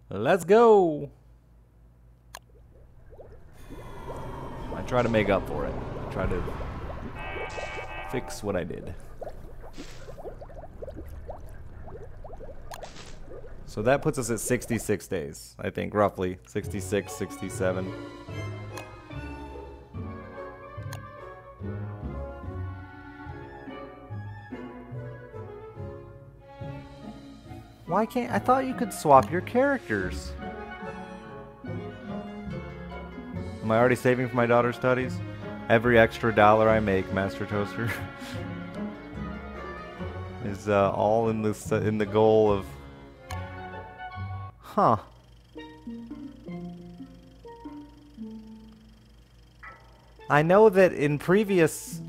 Let's go. I try to make up for it. I try to fix what I did. So that puts us at 66 days, I think, roughly. 66, 67. Why can't... I thought you could swap your characters. Am I already saving for my daughter's studies? Every extra dollar I make, Master Toaster, is all in the goal of... Huh. I know that in previous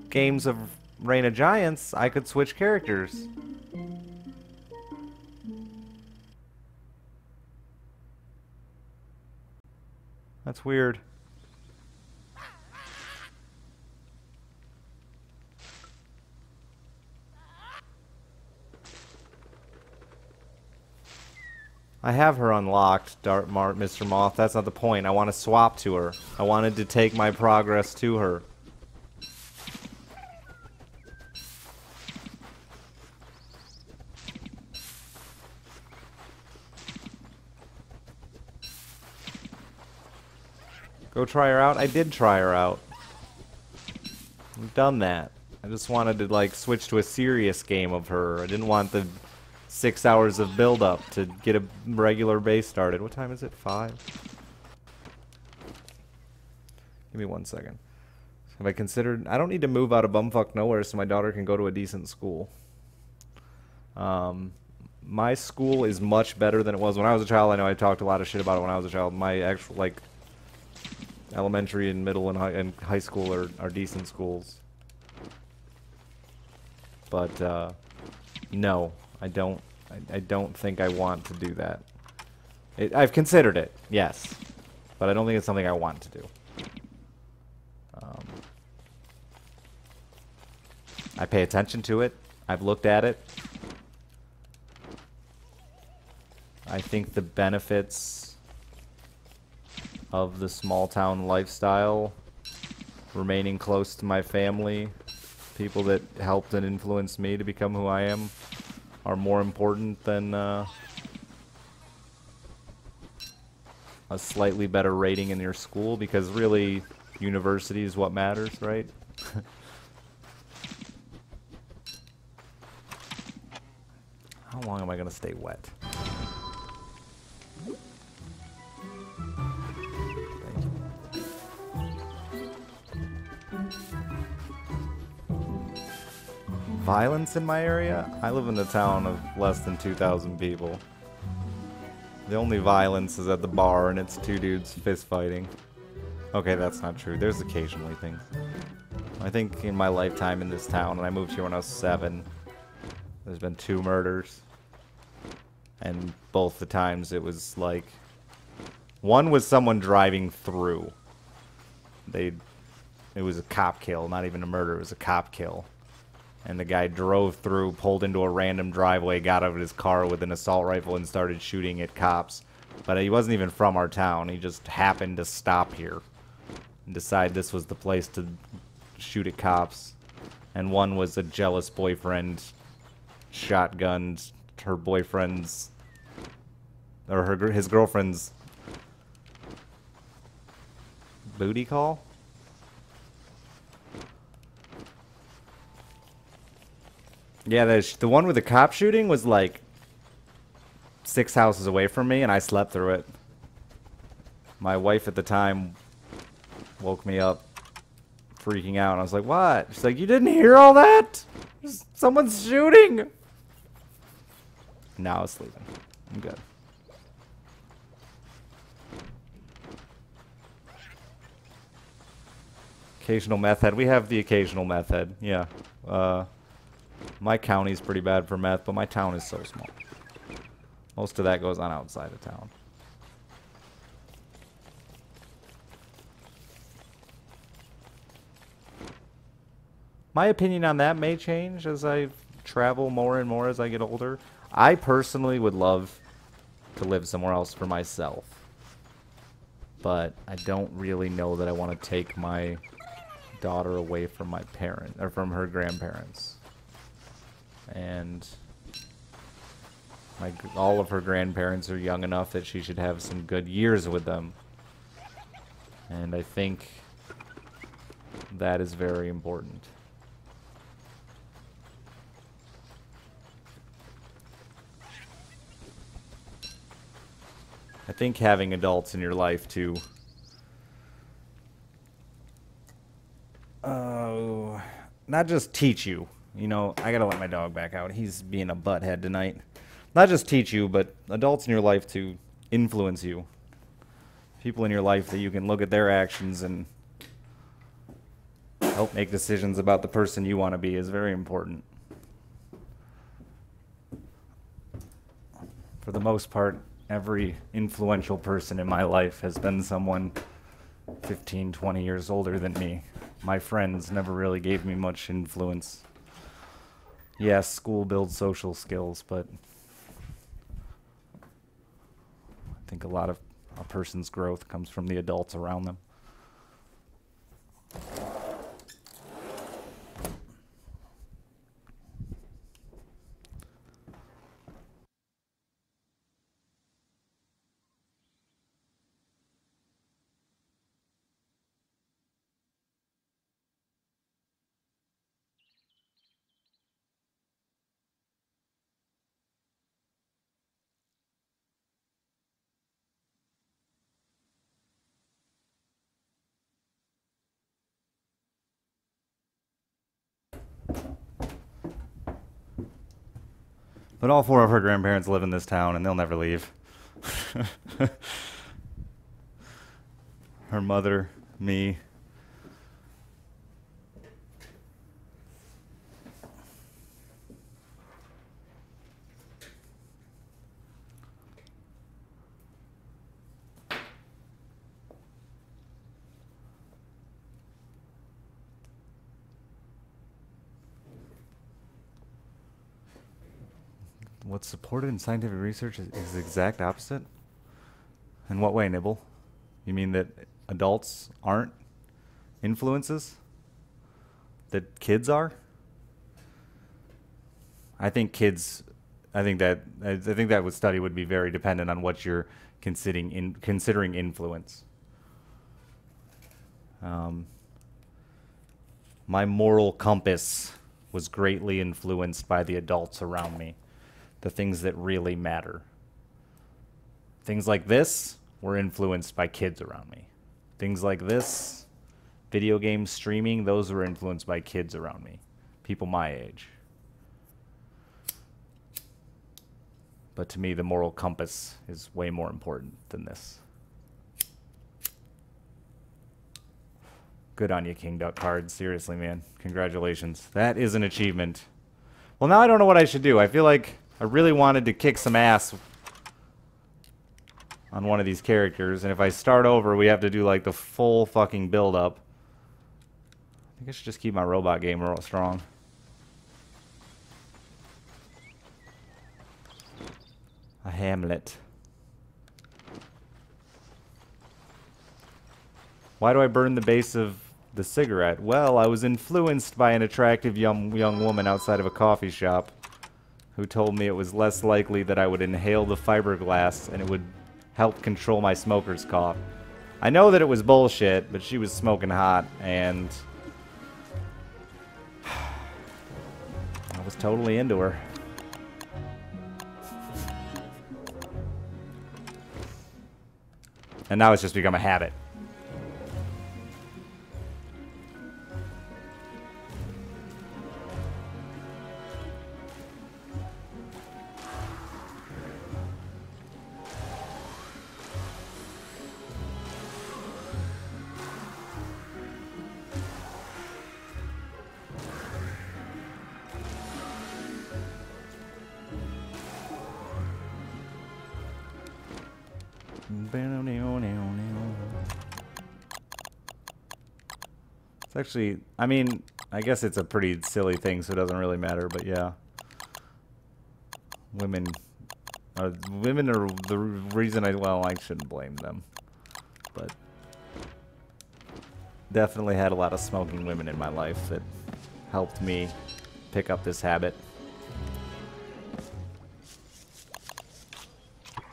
games of Reign of Giants, I could switch characters. That's weird. I have her unlocked, Mr. Moth. That's not the point. I want to swap to her. I wanted to take my progress to her. Go try her out? I did try her out. I've done that. I just wanted to, like, switch to a serious game of her. I didn't want the 6 hours of build-up to get a regular base started. What time is it? 5? Give me 1 second. Have I considered... I don't need to move out of bumfuck nowhere so my daughter can go to a decent school. My school is much better than it was when I was a child. I know I talked a lot of shit about it when I was a child. My actual, like... elementary and middle and high school are decent schools. But, no, I don't think I want to do that. I've considered it, yes. But I don't think it's something I want to do. I pay attention to it. I've looked at it. I think the benefits of the small town lifestyle, remaining close to my family, people that helped and influenced me to become who I am, are more important than a slightly better rating in your school, because really university is what matters, right? How long am I gonna stay wet? Violence in my area? I live in a town of less than 2,000 people. The only violence is at the bar, and it's 2 dudes fist fighting. Okay, that's not true. There's occasionally things. I think in my lifetime in this town, and I moved here when I was 7, there's been 2 murders. And both the times it was like... one was someone driving through. It was a cop kill, not even a murder, it was a cop kill. And the guy drove through, pulled into a random driveway, got out of his car with an assault rifle and started shooting at cops. But he wasn't even from our town. He just happened to stop here and decide this was the place to shoot at cops. And one was a jealous boyfriend shotgunned her boyfriend's... or his girlfriend's... booty call? Yeah, the one with the cop shooting was like 6 houses away from me, and I slept through it. My wife at the time woke me up freaking out, and I was like, what? She's like, you didn't hear all that? Someone's shooting! Now I was sleeping. I'm good. Occasional meth head. We have the occasional meth head, yeah. My county's pretty bad for meth, but my town is so small. Most of that goes on outside of town. My opinion on that may change as I travel more and more as I get older. I personally would love to live somewhere else for myself. But I don't really know that I want to take my daughter away from my parent or from her grandparents. And all of her grandparents are young enough that she should have some good years with them. And I think that is very important. I think having adults in your life to not just teach you. You know, I gotta let my dog back out. He's being a butthead tonight. Not just teach you, but adults in your life to influence you. People in your life that you can look at their actions and help make decisions about the person you want to be is very important. For the most part, every influential person in my life has been someone 15, 20 years older than me. My friends never really gave me much influence. Yes, school builds social skills, but I think a lot of a person's growth comes from the adults around them. But all four of her grandparents live in this town, and they'll never leave. Her mother, me. What's supported in scientific research is the exact opposite? In what way, Nibble? You mean that adults aren't influences? That kids are? I think that study would be very dependent on what you're considering influence. My moral compass was greatly influenced by the adults around me. The things that really matter. Things like this were influenced by kids around me. Things like this, video games, streaming, those were influenced by kids around me. People my age. But to me, the moral compass is way more important than this. Good on you, King Duck Card. Seriously, man. Congratulations. That is an achievement. Well, now I don't know what I should do. I feel like I really wanted to kick some ass on one of these characters, and if I start over, we have to do like the full fucking build-up. I think I should just keep my robot game real strong. A Hamlet. Why do I burn the base of the cigarette? Well, I was influenced by an attractive young woman outside of a coffee shop who told me it was less likely that I would inhale the fiberglass and it would help control my smoker's cough. I know that it was bullshit, but she was smoking hot, and I was totally into her. And now it's just become a habit. It's actually, I mean, I guess it's a pretty silly thing, so it doesn't really matter, but yeah. Women Women are the reason well, I shouldn't blame them. But definitely had a lot of smoking women in my life that helped me pick up this habit. I'm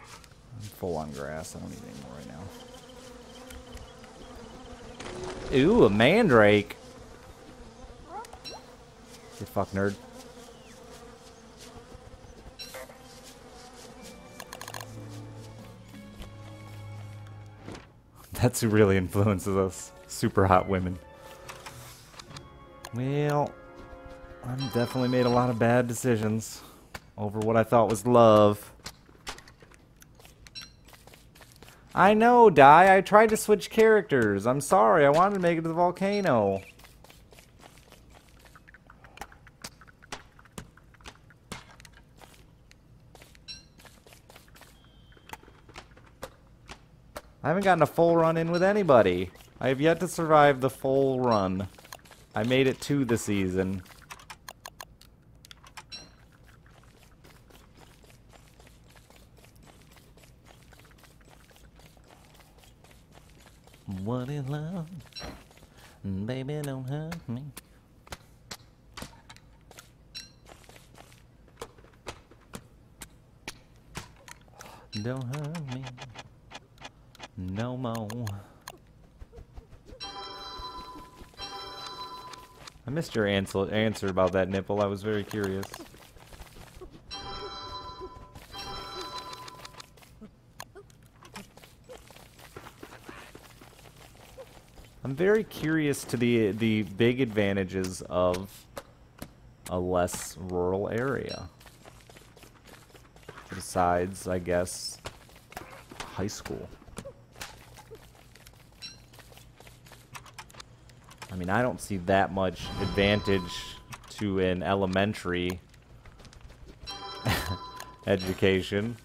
full on grass. I don't need any more right now. Ooh, a mandrake. You fuck nerd. That's who really influences us. Super hot women. Well, I've definitely made a lot of bad decisions over what I thought was love. I know, Di. I tried to switch characters. I'm sorry. I wanted to make it to the volcano. I haven't gotten a full run in with anybody. I have yet to survive the full run. I made it to the season. What is love? Baby, don't hurt me. Don't hurt me. No more. I missed your answer about that nipple. I was very curious. I'm very curious to the big advantages of a less rural area. Besides, I guess, high school. I mean, I don't see that much advantage to an elementary education.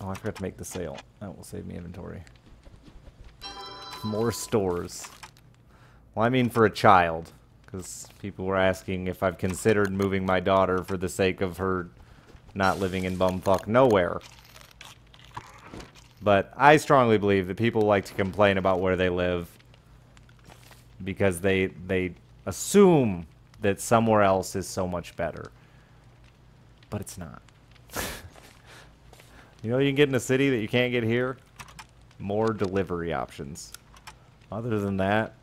Oh, I forgot to make the sale. That will save me inventory. More stores. Well, I mean for a child. Because people were asking if I've considered moving my daughter for the sake of her not living in bumfuck nowhere. But I strongly believe that people like to complain about where they live because they assume that somewhere else is so much better. But it's not. You know you can get in a city that you can't get here? More delivery options. Other than that,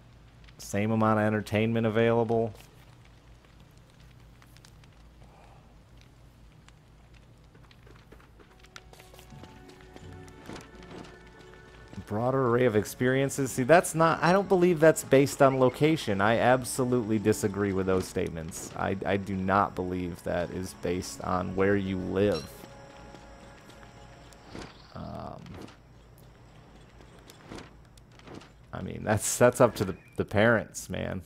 same amount of entertainment available. Broader array of experiences. See, that's not... I don't believe that's based on location. I absolutely disagree with those statements. I do not believe that is based on where you live. I mean, that's up to the parents, man.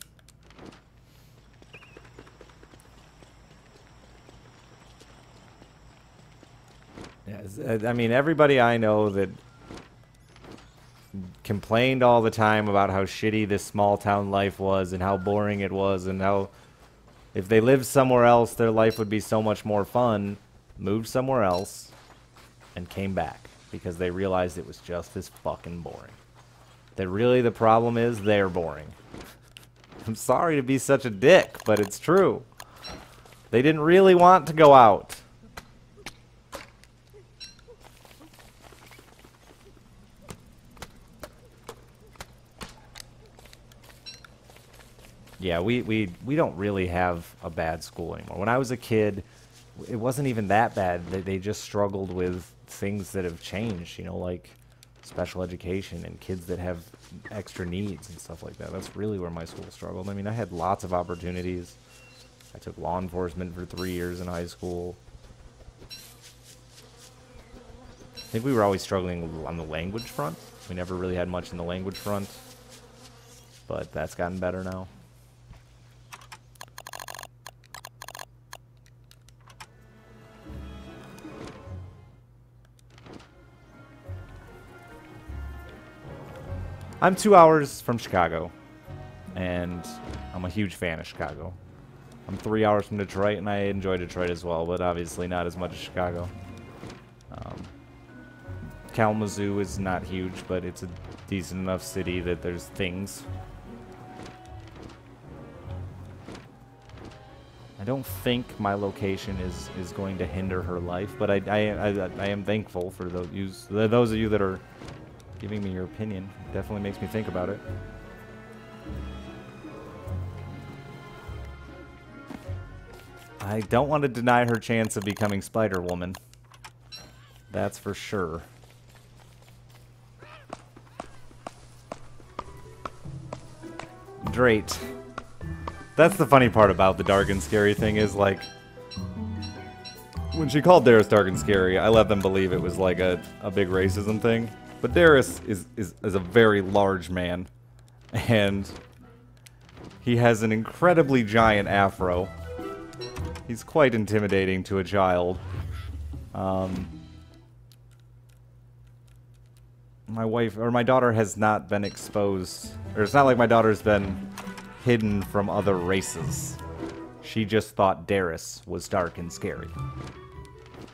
Yeah, I mean, everybody I know that complained all the time about how shitty this small town life was and how boring it was and how if they lived somewhere else their life would be so much more fun, moved somewhere else and came back because they realized it was just as fucking boring. That really the problem is they're boring. I'm sorry to be such a dick, but it's true. They didn't really want to go out. Yeah, we don't really have a bad school anymore. When I was a kid, it wasn't even that bad. They just struggled with things that have changed, you know, like special education and kids that have extra needs and stuff like that. That's really where my school struggled. I mean, I had lots of opportunities. I took law enforcement for 3 years in high school. I think we were always struggling on the language front. We never really had much in the language front, but that's gotten better now. I'm 2 hours from Chicago. and I'm a huge fan of Chicago. I'm 3 hours from Detroit, and I enjoy Detroit as well, but obviously not as much as Chicago. Kalamazoo is not huge, but it's a decent enough city that there's things. I don't think my location is going to hinder her life, but I am thankful for those of you that are giving me your opinion. It definitely makes me think about it. I don't want to deny her chance of becoming Spider-Woman. That's for sure. Great. That's the funny part about the dark and scary thing is, like, when she called Darius dark and scary, I let them believe it was like a big racism thing. But Darius is a very large man, and he has an incredibly giant afro. He's quite intimidating to a child. My daughter has not been exposed, or it's not like my daughter's been hidden from other races. She just thought Darius was dark and scary.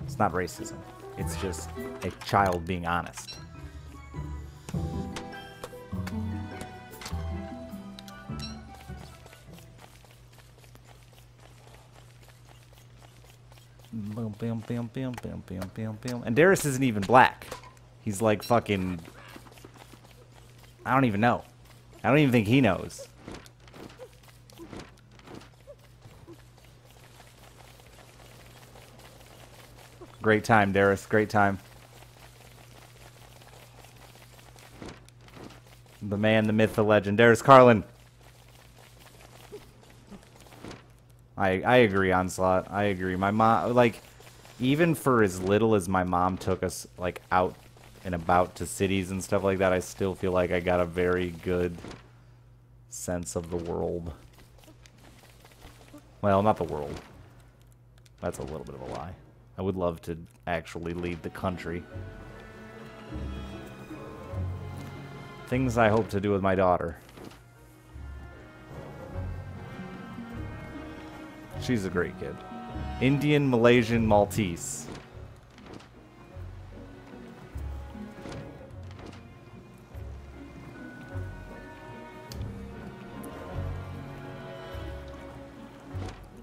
It's not racism. It's just a child being honest. And Darius isn't even black. He's like fucking... I don't even know. I don't even think he knows. Great time, Darius. Great time. The man, the myth, the legend. Darius Carlin. I agree, Onslaught. I agree. My mom, like, even for as little as my mom took us, like, out and about to cities and stuff like that, I still feel like I got a very good sense of the world. Well, not the world. That's a little bit of a lie. I would love to actually lead the country. Things I hope to do with my daughter. She's a great kid. Indian, Malaysian, Maltese.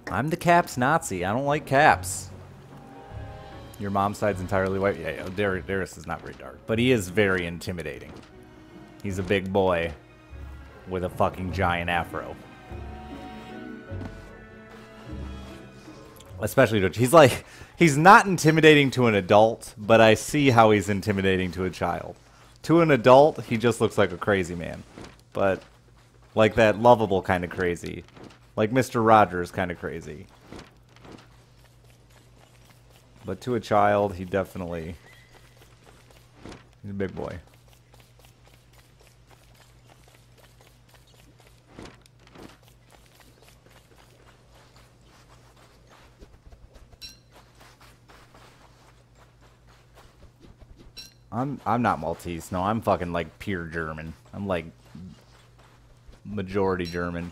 I'm the Caps Nazi. I don't like Caps. Your mom's side's entirely white? Yeah, Darius is not very dark. But he is very intimidating. He's a big boy with a fucking giant afro. Especially to... He's like... He's not intimidating to an adult, but I see how he's intimidating to a child. To an adult, he just looks like a crazy man. But... like that lovable kind of crazy. Like Mr. Rogers kind of crazy. But to a child, he definitely... he's a big boy. I'm not Maltese. No, I'm fucking like pure German. I'm like majority German.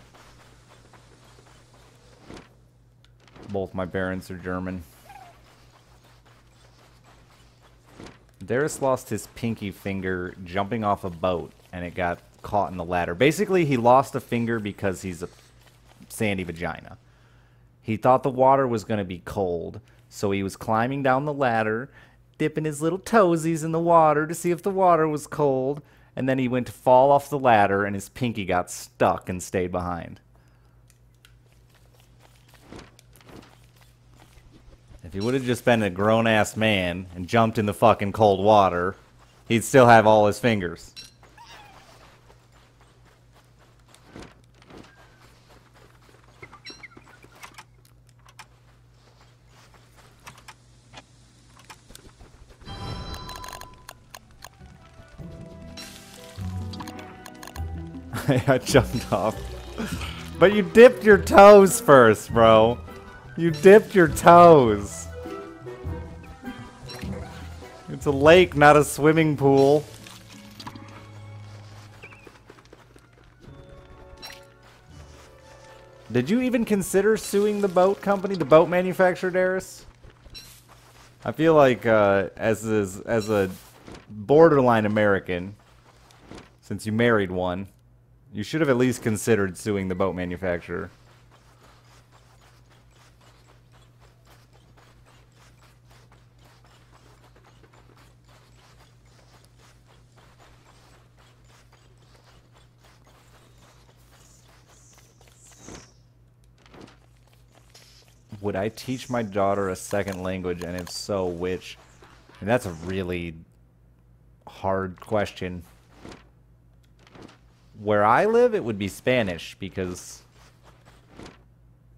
Both my parents are German. Darius lost his pinky finger jumping off a boat, and it got caught in the ladder. Basically, he lost a finger because he's a sandy vagina. He thought the water was going to be cold, so he was climbing down the ladder, dipping his little toesies in the water to see if the water was cold, and then he went to fall off the ladder, and his pinky got stuck and stayed behind. If he would have just been a grown-ass man and jumped in the fucking cold water, he'd still have all his fingers. I jumped off. But you dipped your toes first, bro. You dipped your toes. It's a lake, not a swimming pool. Did you even consider suing the boat company, the boat manufacturer, Darius? I feel like as a borderline American, since you married one, you should have at least considered suing the boat manufacturer. Would I teach my daughter a second language, and if so, which? And that's a really hard question. Where I live, it would be Spanish, because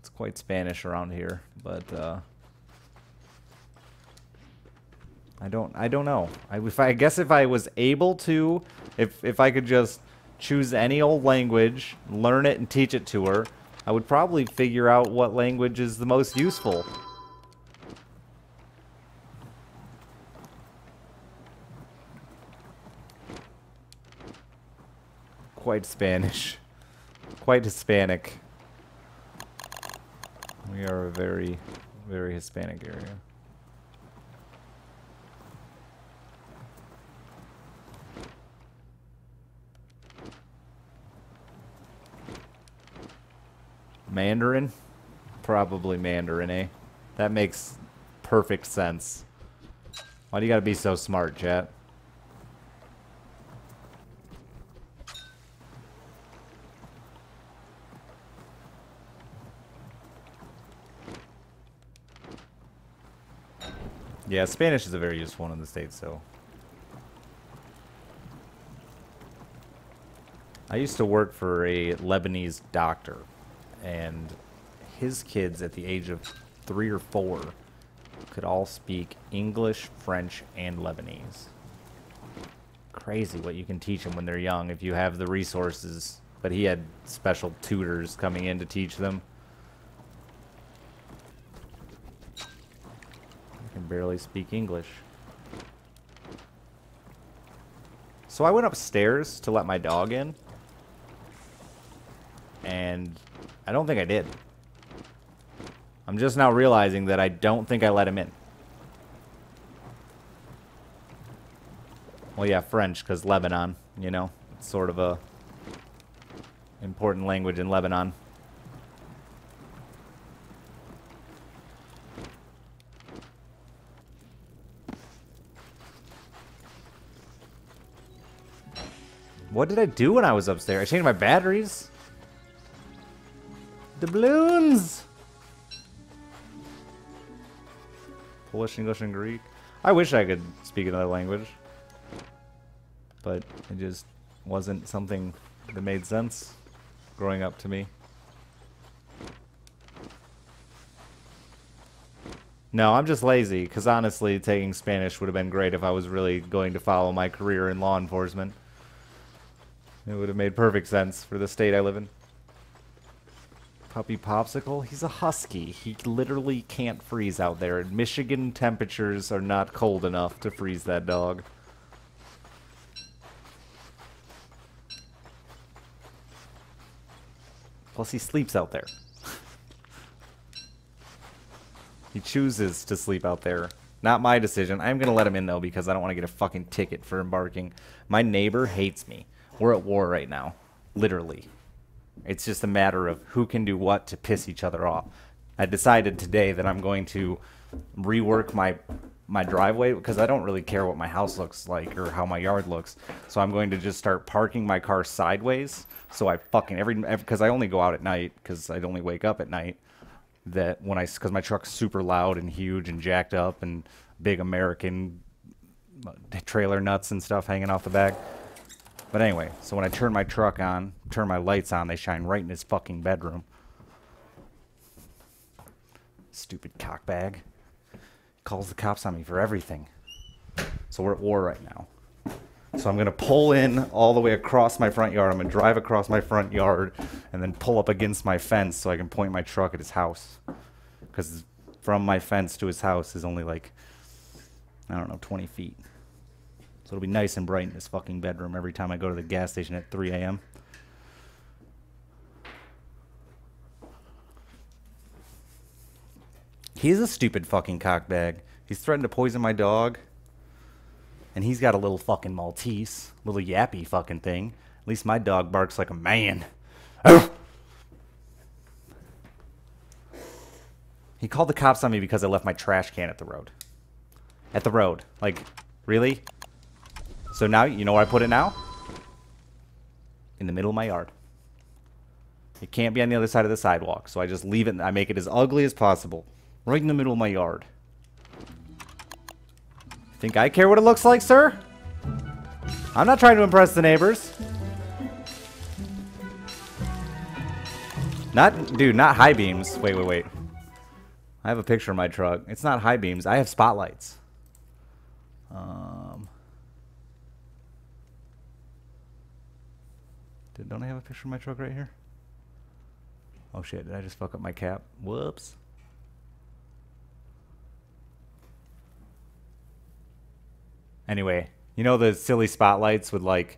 it's quite Spanish around here. But I don't know. I guess if I was able to, if I could just choose any old language, learn it, and teach it to her, I would probably figure out what language is the most useful. Quite Spanish. Quite Hispanic. We are a very, very Hispanic area. Mandarin? Probably Mandarin, eh? That makes perfect sense. Why do you gotta be so smart, chat? Yeah, Spanish is a very useful one in the States, so. I used to work for a Lebanese doctor, and his kids at the age of 3 or 4 could all speak English, French, and Lebanese. Crazy what you can teach them when they're young if you have the resources. But he had special tutors coming in to teach them. I can barely speak English. So I went upstairs to let my dog in, and I don't think I did. I'm just now realizing that I don't think I let him in. Well, yeah, French, because Lebanon, you know, it's sort of a important language in Lebanon. What did I do when I was upstairs? I changed my batteries. Doubloons! Polish, English, and Greek. I wish I could speak another language, but it just wasn't something that made sense growing up to me. No, I'm just lazy, because honestly, taking Spanish would have been great if I was really going to follow my career in law enforcement. It would have made perfect sense for the state I live in. Puppy Popsicle? He's a husky. He literally can't freeze out there. Michigan temperatures are not cold enough to freeze that dog. Plus, he sleeps out there. He chooses to sleep out there. Not my decision. I'm going to let him in, though, because I don't want to get a fucking ticket for embarking. My neighbor hates me. We're at war right now. Literally. It's just a matter of who can do what to piss each other off. I decided today that I'm going to rework my driveway, because I don't really care what my house looks like or how my yard looks. So I'm going to just start parking my car sideways. So I fucking because I only go out at night, because I'd only wake up at night. That when because my truck's super loud and huge and jacked up and big American trailer nuts and stuff hanging off the back. But anyway, so when I turn my truck on, turn my lights on, they shine right in his fucking bedroom. Stupid cockbag. Calls the cops on me for everything. So we're at war right now. So I'm going to pull in all the way across my front yard. I'm going to drive across my front yard and then pull up against my fence so I can point my truck at his house. Because from my fence to his house is only like, I don't know, 20 feet. So it'll be nice and bright in his fucking bedroom every time I go to the gas station at 3 a.m. He's a stupid fucking cockbag. He's threatened to poison my dog. And he's got a little fucking Maltese. Little yappy fucking thing. At least my dog barks like a man. He called the cops on me because I left my trash can at the road. At the road. Like, really? So now, you know where I put it now? In the middle of my yard. It can't be on the other side of the sidewalk. So I just leave it and I make it as ugly as possible. Right in the middle of my yard. Think I care what it looks like, sir? I'm not trying to impress the neighbors. Dude, not high beams. Wait. I have a picture of my truck. It's not high beams. I have spotlights. Don't I have a picture of my truck right here? Oh shit, did I just fuck up my cap? Whoops. Anyway, you know the silly spotlights with like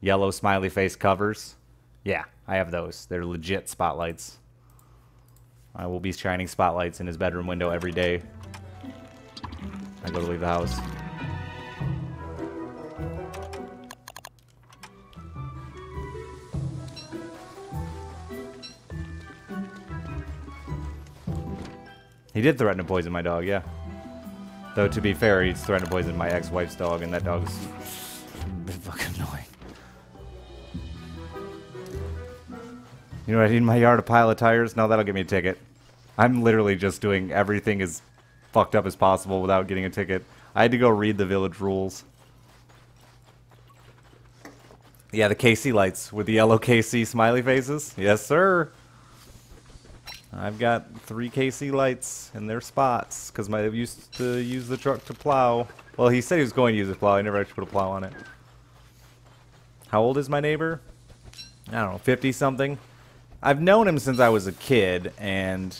yellow smiley face covers? Yeah, I have those. They're legit spotlights. I will be shining spotlights in his bedroom window every day I go to leave the house. He did threaten to poison my dog, yeah. Though, to be fair, he's threatened to poison my ex-wife's dog, and that dog's a bit fucking annoying. You know what I need in my yard? A pile of tires? No, that'll get me a ticket. I'm literally just doing everything as fucked up as possible without getting a ticket. I had to go read the village rules. Yeah, the KC lights with the yellow KC smiley faces. Yes, sir. I've got 3 KC lights in their spots because I used to use the truck to plow. Well, he said he was going to use a plow. I never actually put a plow on it. How old is my neighbor? I don't know, 50-something. I've known him since I was a kid, and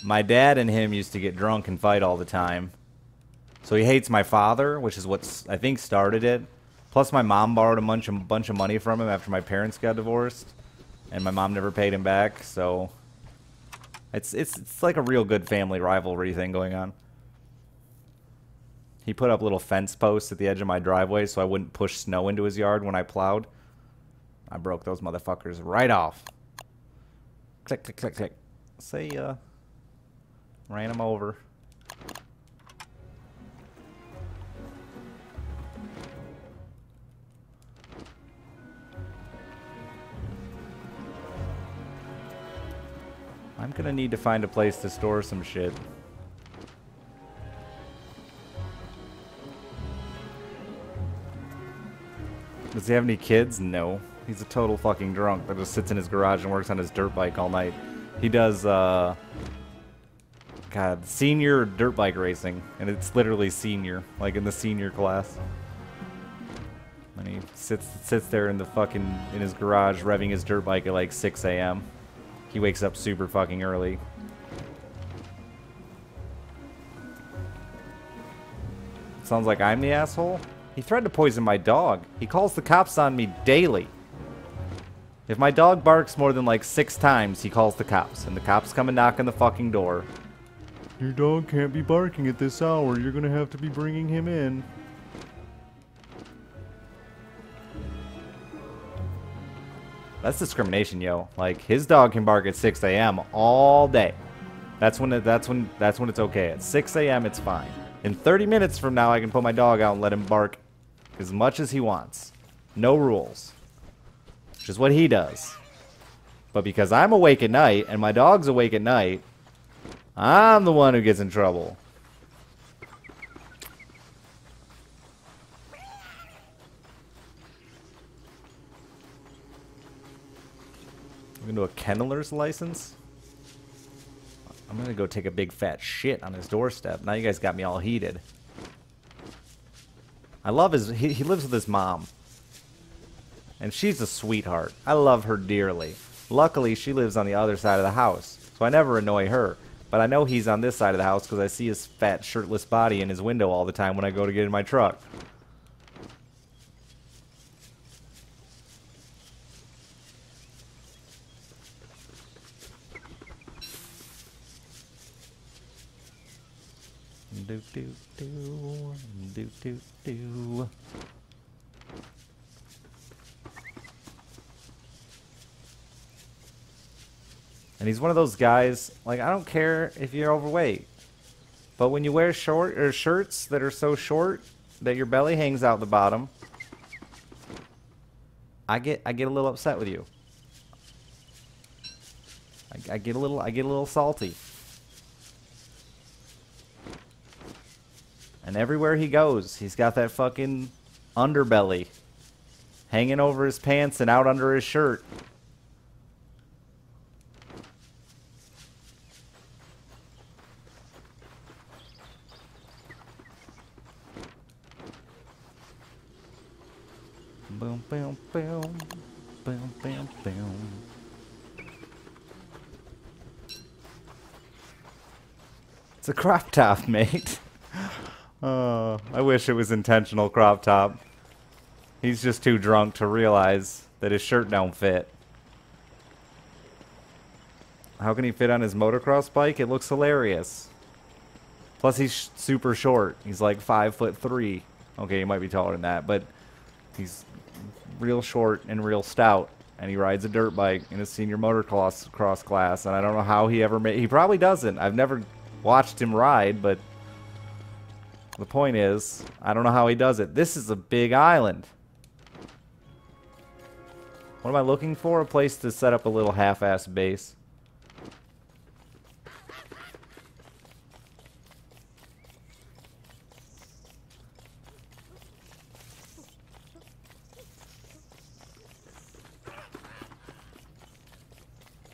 my dad and him used to get drunk and fight all the time. So he hates my father, which is what I think started it. Plus, my mom borrowed a bunch of money from him after my parents got divorced, and my mom never paid him back. So it's like a real good family rivalry thing going on. He put up little fence posts at the edge of my driveway so I wouldn't push snow into his yard when I plowed. I broke those motherfuckers right off. Click, click, click, click. See ya. Ran him over. I'm gonna need to find a place to store some shit. Does he have any kids? No. He's a total fucking drunk that just sits in his garage and works on his dirt bike all night. He does, God, senior dirt bike racing. And it's literally senior, like in the senior class. And he sits there in his garage revving his dirt bike at like 6 a.m. He wakes up super fucking early. Sounds like I'm the asshole. He threatened to poison my dog. He calls the cops on me daily. If my dog barks more than like 6 times, he calls the cops. And the cops come and knock on the fucking door. Your dog can't be barking at this hour. You're gonna have to be bringing him in. That's discrimination, yo. Like, his dog can bark at 6 a.m. all day. That's when it's okay. At 6 a.m. it's fine. In 30 minutes from now, I can put my dog out and let him bark as much as he wants. No rules. Which is what he does. But because I'm awake at night and my dog's awake at night, I'm the one who gets in trouble. I'm gonna do a kenneler's license. I'm gonna go take a big fat shit on his doorstep. Now you guys got me all heated. I love he lives with his mom. And she's a sweetheart. I love her dearly. Luckily, she lives on the other side of the house, so I never annoy her. But I know he's on this side of the house because I see his fat, shirtless body in his window all the time when I go to get in my truck. Do do do do do do. And he's one of those guys, like, I don't care if you're overweight, but when you wear shirts that are so short that your belly hangs out the bottom, I get a little upset with you. I get a little salty. And everywhere he goes, he's got that fucking underbelly hanging over his pants and out under his shirt. Boom, boom, boom. Boom, boom, boom. It's a crop top, mate. I wish it was intentional crop top. He's just too drunk to realize that his shirt don't fit. How can he fit on his motocross bike? It looks hilarious. Plus he's super short. He's like 5'3". Okay, he might be taller than that, but he's real short and real stout. And he rides a dirt bike in a senior motocross class. And I don't know how he ever made... He probably doesn't. I've never watched him ride, but... The point is, I don't know how he does it. This is a big island. What am I looking for? A place to set up a little half-assed base.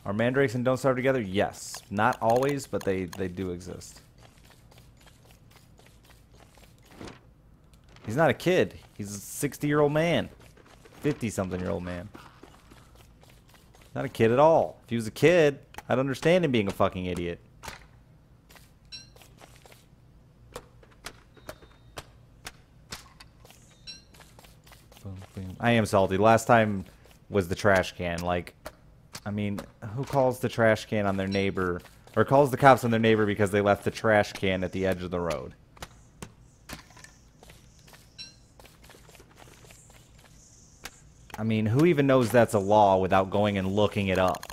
Are mandrakes and don't starve together? Yes. Not always, but they do exist. He's not a kid. He's a 60-year-old man. 50-something-year-old man. Not a kid at all. If he was a kid, I'd understand him being a fucking idiot. Boom, boom. I am salty. Last time was the trash can. Like, I mean, who calls the trash can on their neighbor, or calls the cops on their neighbor because they left the trash can at the edge of the road? I mean, who even knows that's a law without going and looking it up?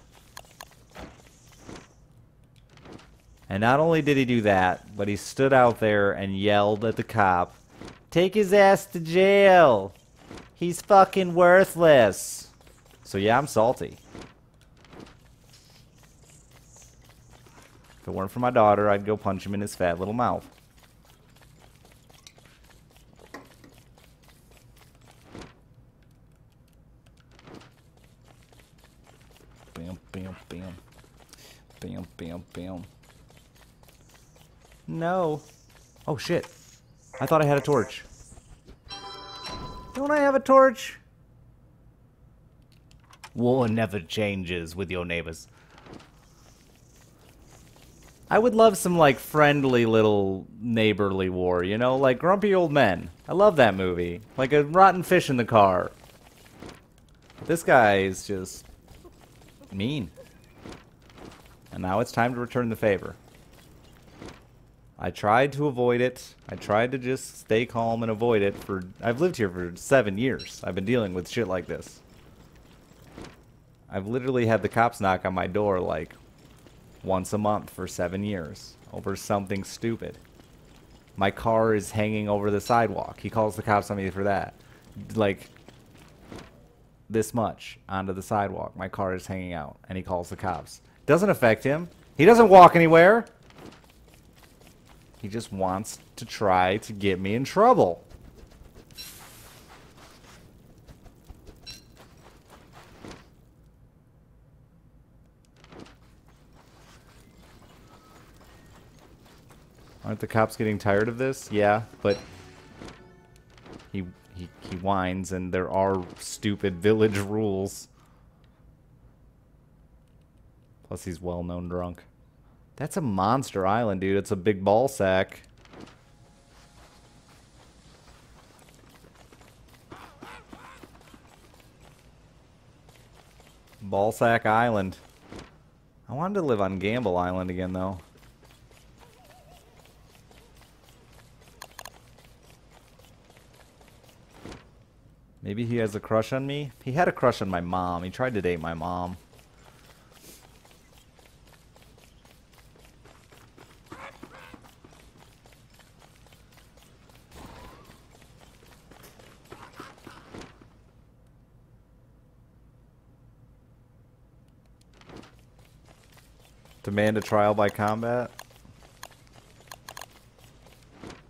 And not only did he do that, but he stood out there and yelled at the cop, "Take his ass to jail! He's fucking worthless!" So yeah, I'm salty. If it weren't for my daughter, I'd go punch him in his fat little mouth. Bam, bam, bam. Bam, bam, bam. No. Oh, shit. I thought I had a torch. Don't I have a torch? War never changes with your neighbors. I would love some, like, friendly little neighborly war, you know? Like Grumpy Old Men. I love that movie. Like a rotten fish in the car. This guy is just mean. And now it's time to return the favor. I tried to avoid it. I tried to just stay calm and avoid it for... I've lived here for 7 years. I've been dealing with shit like this. I've literally had the cops knock on my door, like, once a month for 7 years over something stupid. My car is hanging over the sidewalk. He calls the cops on me for that. Like, this much onto the sidewalk. My car is hanging out, and he calls the cops. Doesn't affect him. He doesn't walk anywhere. He just wants to try to get me in trouble. Aren't the cops getting tired of this? Yeah, but he whines, and there are stupid village rules. Plus, he's well-known drunk. That's a monster island, dude. It's a big ball sack. Ball sack island. I wanted to live on Gamble Island again, though. Maybe he has a crush on me? He had a crush on my mom. He tried to date my mom. Demand a trial by combat?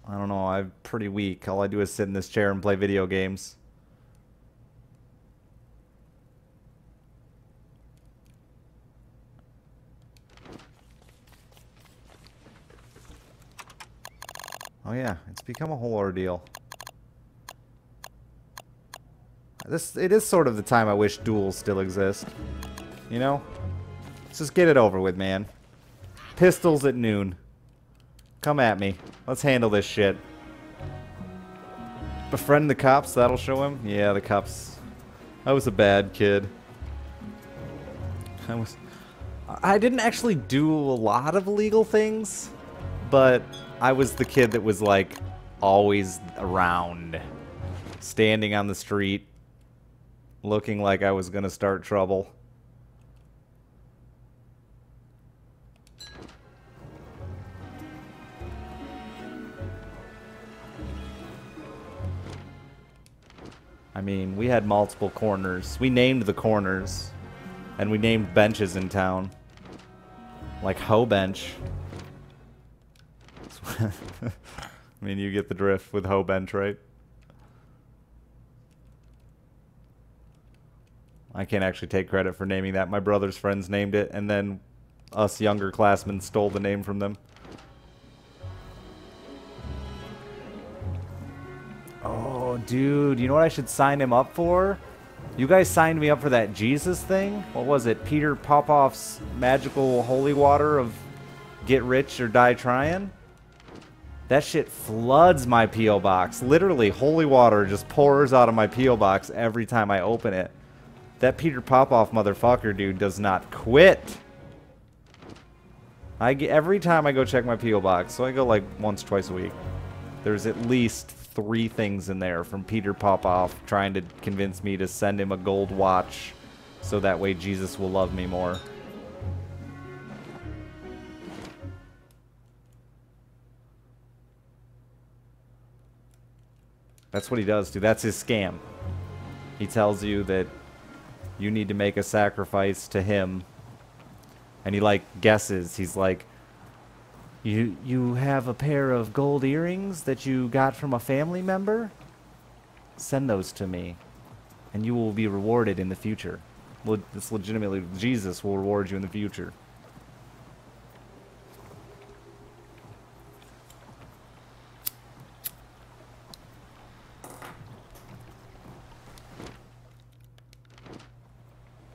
I don't know, I'm pretty weak. All I do is sit in this chair and play video games. Oh yeah, it's become a whole ordeal. It is sort of the time I wish duels still exist. You know? Let's just get it over with, man. Pistols at noon. Come at me. Let's handle this shit. Befriend the cops, that'll show him? Yeah, the cops. I was a bad kid. I didn't actually do a lot of illegal things, but I was the kid that was like always around. Standing on the street, looking like I was gonna start trouble. I mean, we had multiple corners. We named the corners. And we named benches in town. Like Hoe Bench. I mean, you get the drift with Hoe Bench, right? I can't actually take credit for naming that. My brother's friends named it, and then us younger classmen stole the name from them. Oh, dude, you know what I should sign him up for? You guys signed me up for that Jesus thing? What was it? Peter Popoff's magical holy water of get rich or die trying? That shit floods my P.O. box. Literally, holy water just pours out of my P.O. box every time I open it. That Peter Popoff motherfucker, dude, does not quit. Every time I go check my P.O. box, so I go like once, twice a week, there's at least 3 things in there from Peter Popoff trying to convince me to send him a gold watch so that way Jesus will love me more. That's what he does, dude. That's his scam. He tells you that you need to make a sacrifice to him. And he, like, guesses. He's like, You have a pair of gold earrings that you got from a family member? Send those to me, and you will be rewarded in the future. It's legitimately, Jesus will reward you in the future.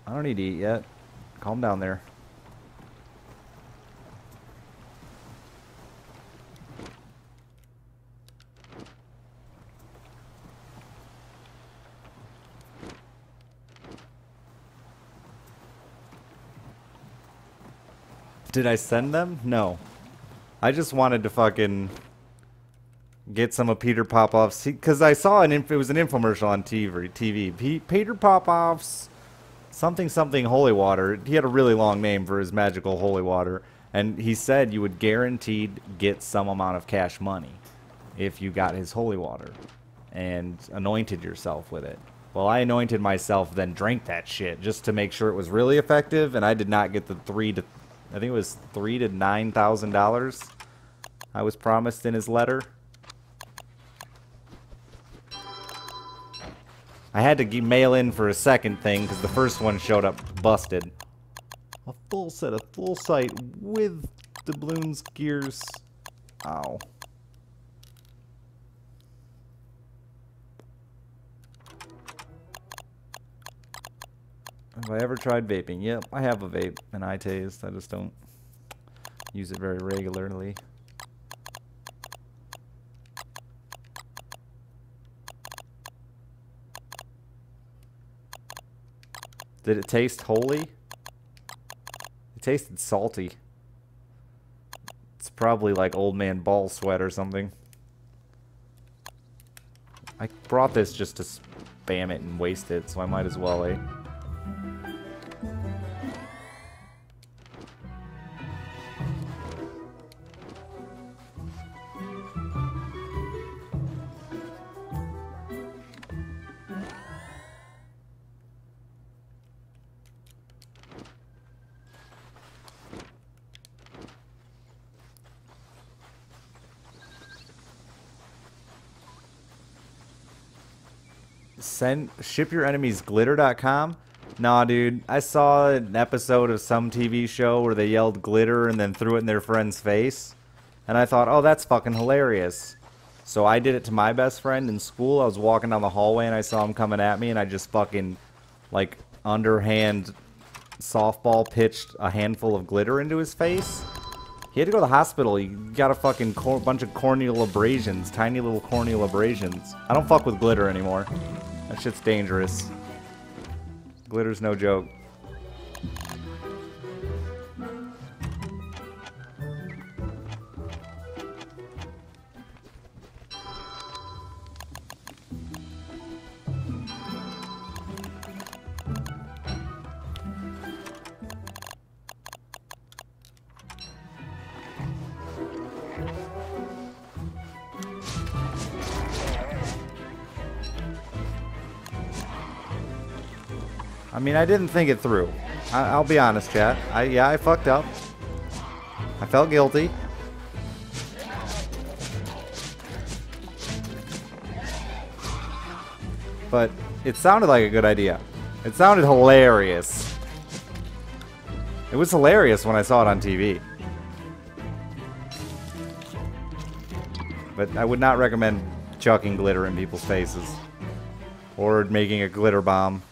I don't need to eat yet. Calm down there. Did I send them? No. I just wanted to fucking get some of Peter Popoff's, because I saw it was an infomercial on TV. Peter Popoff's something holy water. He had a really long name for his magical holy water, and he said you would guaranteed get some amount of cash money if you got his holy water and anointed yourself with it. Well, I anointed myself, then drank that shit just to make sure it was really effective, and I did not get the I think it was $3,000 to $9,000 I was promised in his letter. I had to mail in for a second thing because the first one showed up busted. A full set of full sight with doubloons, gears. Ow. Have I ever tried vaping? Yep, I have a vape, and I taste. I just don't use it very regularly. Did it taste holy? It tasted salty. It's probably like old man ball sweat or something. I brought this just to spam it and waste it, so I might as well, eh? Shipyourenemy'sglitter.com? Nah, dude. I saw an episode of some TV show where they yelled glitter and then threw it in their friend's face. And I thought, oh, that's fucking hilarious. So I did it to my best friend in school. I was walking down the hallway and I saw him coming at me and I just fucking, like, underhand softball pitched a handful of glitter into his face. He had to go to the hospital. He got a fucking bunch of corneal abrasions. Tiny little corneal abrasions. I don't fuck with glitter anymore. That shit's dangerous. Glitter's no joke. I mean, I didn't think it through. I'll be honest, chat. Yeah, I fucked up. I felt guilty. But it sounded like a good idea. It sounded hilarious. It was hilarious when I saw it on TV. But I would not recommend chucking glitter in people's faces. Or making a glitter bomb.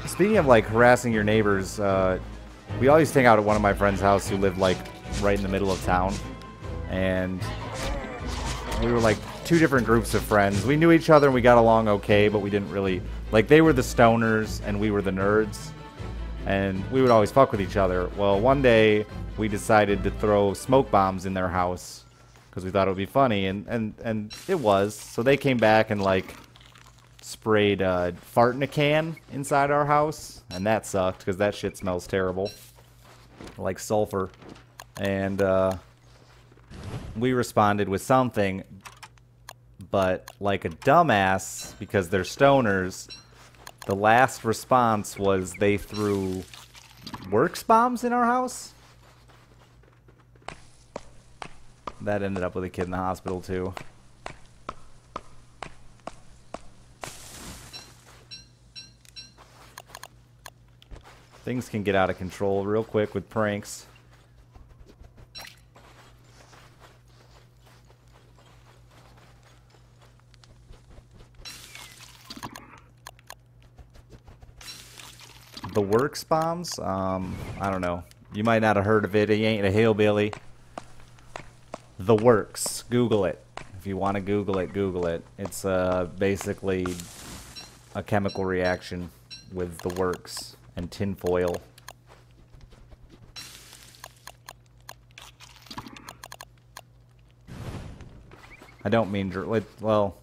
Speaking of, like, harassing your neighbors, we all used to hang out at one of my friend's house who lived, like, right in the middle of town. And we were, like, two different groups of friends. We knew each other and we got along okay, but we didn't really... Like, they were the stoners and we were the nerds. And we would always fuck with each other. Well, one day, we decided to throw smoke bombs in their house. Because we thought it would be funny, and it was. So they came back and, like... sprayed fart in a can inside our house, and that sucked because that shit smells terrible, like sulfur. And we responded with something, but like a dumbass, because they're stoners, the last response was they threw works bombs in our house. That ended up with a kid in the hospital too. Things can get out of control real quick with pranks. The works bombs? I don't know. You might not have heard of it. He ain't a hillbilly. The works. Google it. If you want to Google it, Google it. It's basically a chemical reaction with the works. And tinfoil. I don't mean... well...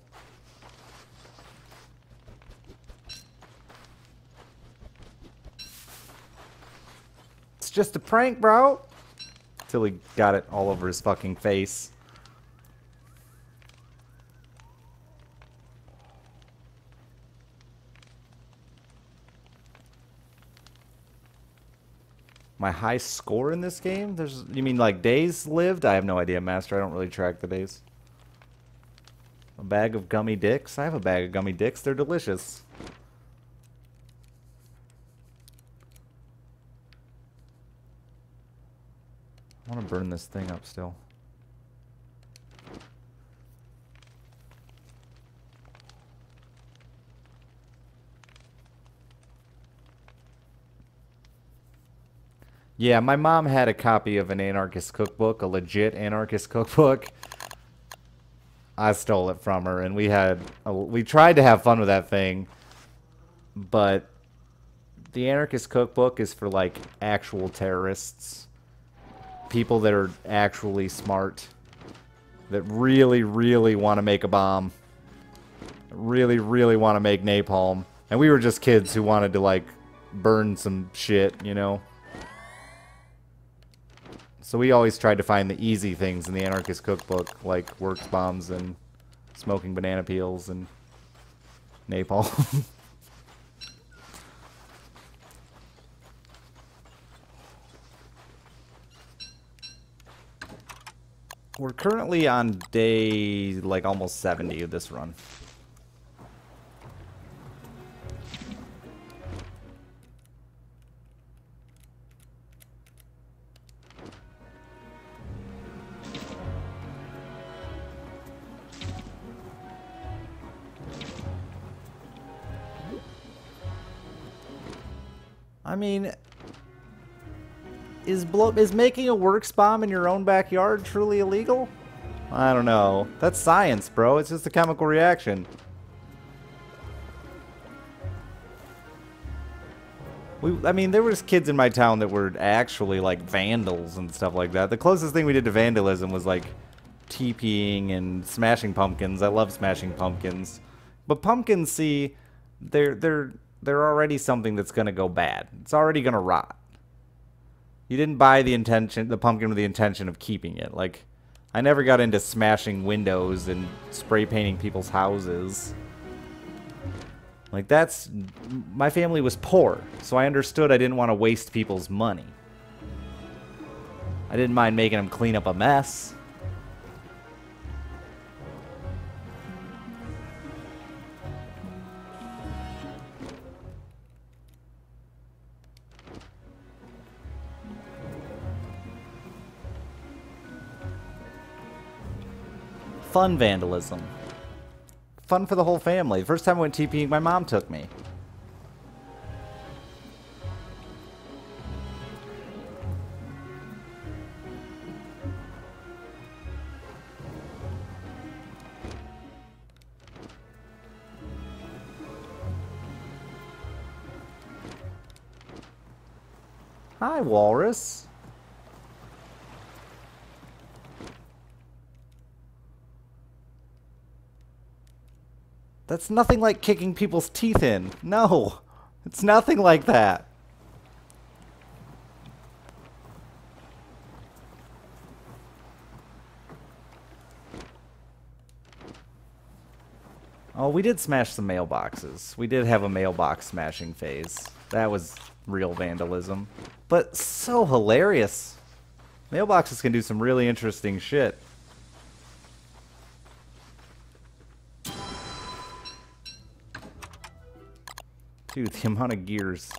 It's just a prank, bro! Till he got it all over his fucking face. My high score in this game? You mean like days lived? I have no idea, Master. I don't really track the days. A bag of gummy dicks? I have a bag of gummy dicks. They're delicious. I want to burn this thing up still. Yeah, my mom had a copy of an anarchist cookbook, a legit anarchist cookbook. I stole it from her, and we tried to have fun with that thing, but the anarchist cookbook is for, like, actual terrorists. people that are actually smart, that really, really want to make a bomb, really, really want to make napalm. And we were just kids who wanted to, like, burn some shit, you know? So we always tried to find the easy things in the Anarchist Cookbook, like works bombs and smoking banana peels and napalm. We're currently on day, like, almost 70 of this run. I mean, is making a works bomb in your own backyard truly illegal? I don't know. That's science, bro. It's just a chemical reaction. I mean, there was kids in my town that were actually, like, vandals and stuff like that. The closest thing we did to vandalism was, like, TPing and smashing pumpkins. I love smashing pumpkins. But pumpkins, see, they're already something that's going to go bad. It's already going to rot. You didn't buy the pumpkin with the intention of keeping it. Like, I never got into smashing windows and spray painting people's houses. Like, my family was poor, so I understood I didn't want to waste people's money. I didn't mind making them clean up a mess. Fun vandalism. Fun for the whole family. The first time I went TPing, my mom took me. Hi, Walrus. That's nothing like kicking people's teeth in. No, it's nothing like that. Oh, we did smash some mailboxes. We did have a mailbox smashing phase. That was real vandalism. But so hilarious. Mailboxes can do some really interesting shit. Dude, the amount of gears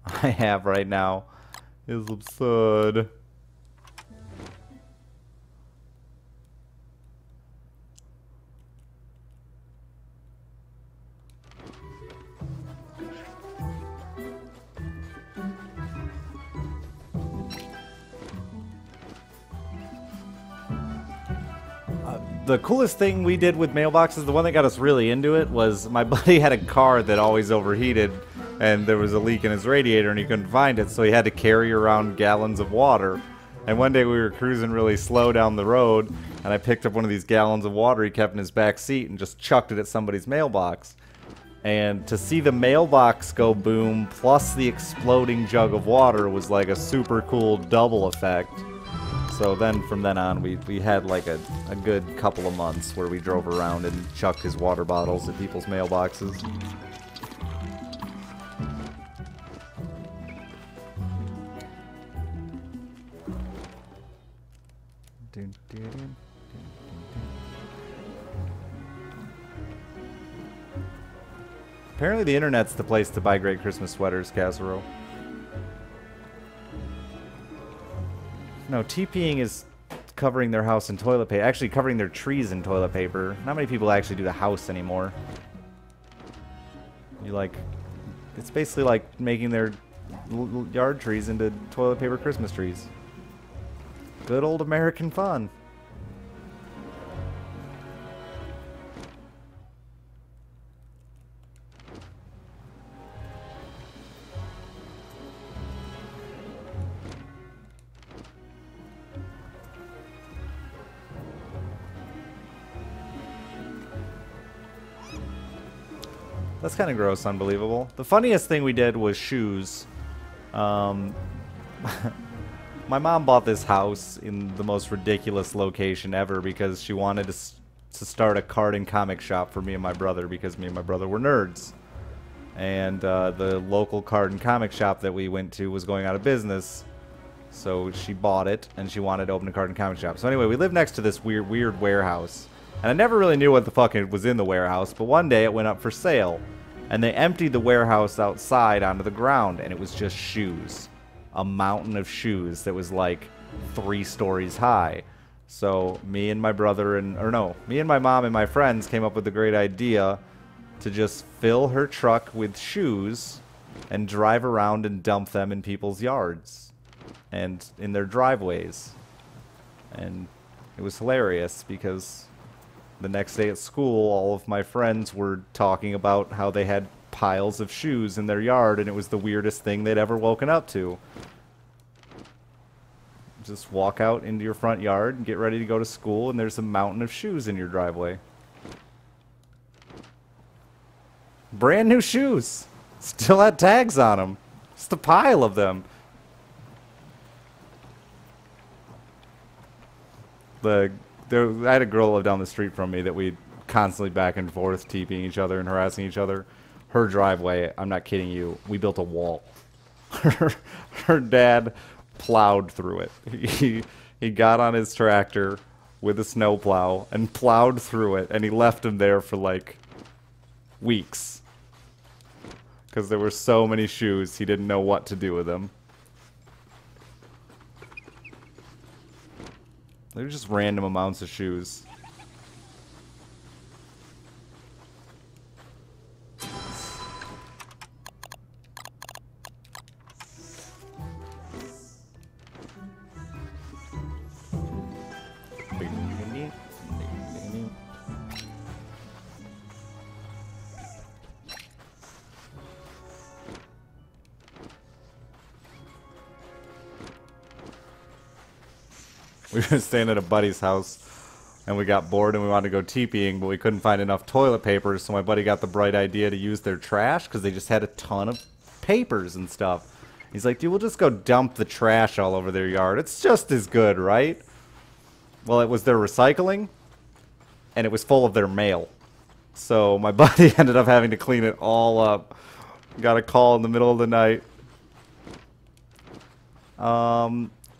I have right now is absurd. The coolest thing we did with mailboxes, the one that got us really into it, was my buddy had a car that always overheated, and there was a leak in his radiator and he couldn't find it, so he had to carry around gallons of water. And one day we were cruising really slow down the road, and I picked up one of these gallons of water he kept in his back seat and just chucked it at somebody's mailbox. And to see the mailbox go boom plus the exploding jug of water was like a super cool double effect. So then, from then on, we had like a good couple of months where we drove around and chucked his water bottles at people's mailboxes. Apparently the internet's the place to buy great Christmas sweaters, Casserole. No, TPing is covering their house in toilet paper. Actually, covering their trees in toilet paper. Not many people actually do the house anymore. It's basically like making their yard trees into toilet paper Christmas trees. Good old American fun. That's kind of gross, unbelievable. The funniest thing we did was shoes. My mom bought this house in the most ridiculous location ever because she wanted to start a card and comic shop for me and my brother because me and my brother were nerds. And the local card and comic shop that we went to was going out of business. So she bought it, and she wanted to open a card and comic shop. So anyway, we lived next to this weird warehouse. And I never really knew what the fuck it was in the warehouse, but one day it went up for sale. And they emptied the warehouse outside onto the ground, and it was just shoes. A mountain of shoes that was like 3 stories high. So me and my brother me and my mom and my friends came up with the great idea to just fill her truck with shoes and drive around and dump them in people's yards and in their driveways. And it was hilarious because the next day at school, all of my friends were talking about how they had piles of shoes in their yard, and it was the weirdest thing they'd ever woken up to. Just walk out into your front yard and get ready to go to school, and there's a mountain of shoes in your driveway. Brand new shoes. Still had tags on them. Just a pile of them. I had a girl live down the street from me that we constantly back and forth TPing each other and harassing each other. Her driveway, I'm not kidding you, we built a wall. Her dad plowed through it. He got on his tractor with a snowplow and plowed through it, and he left him there for like weeks. Because there were so many shoes, he didn't know what to do with them. They were just random amounts of shoes. We were staying at a buddy's house, and we got bored and we wanted to go TPing, but we couldn't find enough toilet paper, so my buddy got the bright idea to use their trash, because they just had a ton of papers and stuff. He's like, dude, we'll just go dump the trash all over their yard. It's just as good, right? Well, it was their recycling, and it was full of their mail. So my buddy ended up having to clean it all up. Got a call in the middle of the night.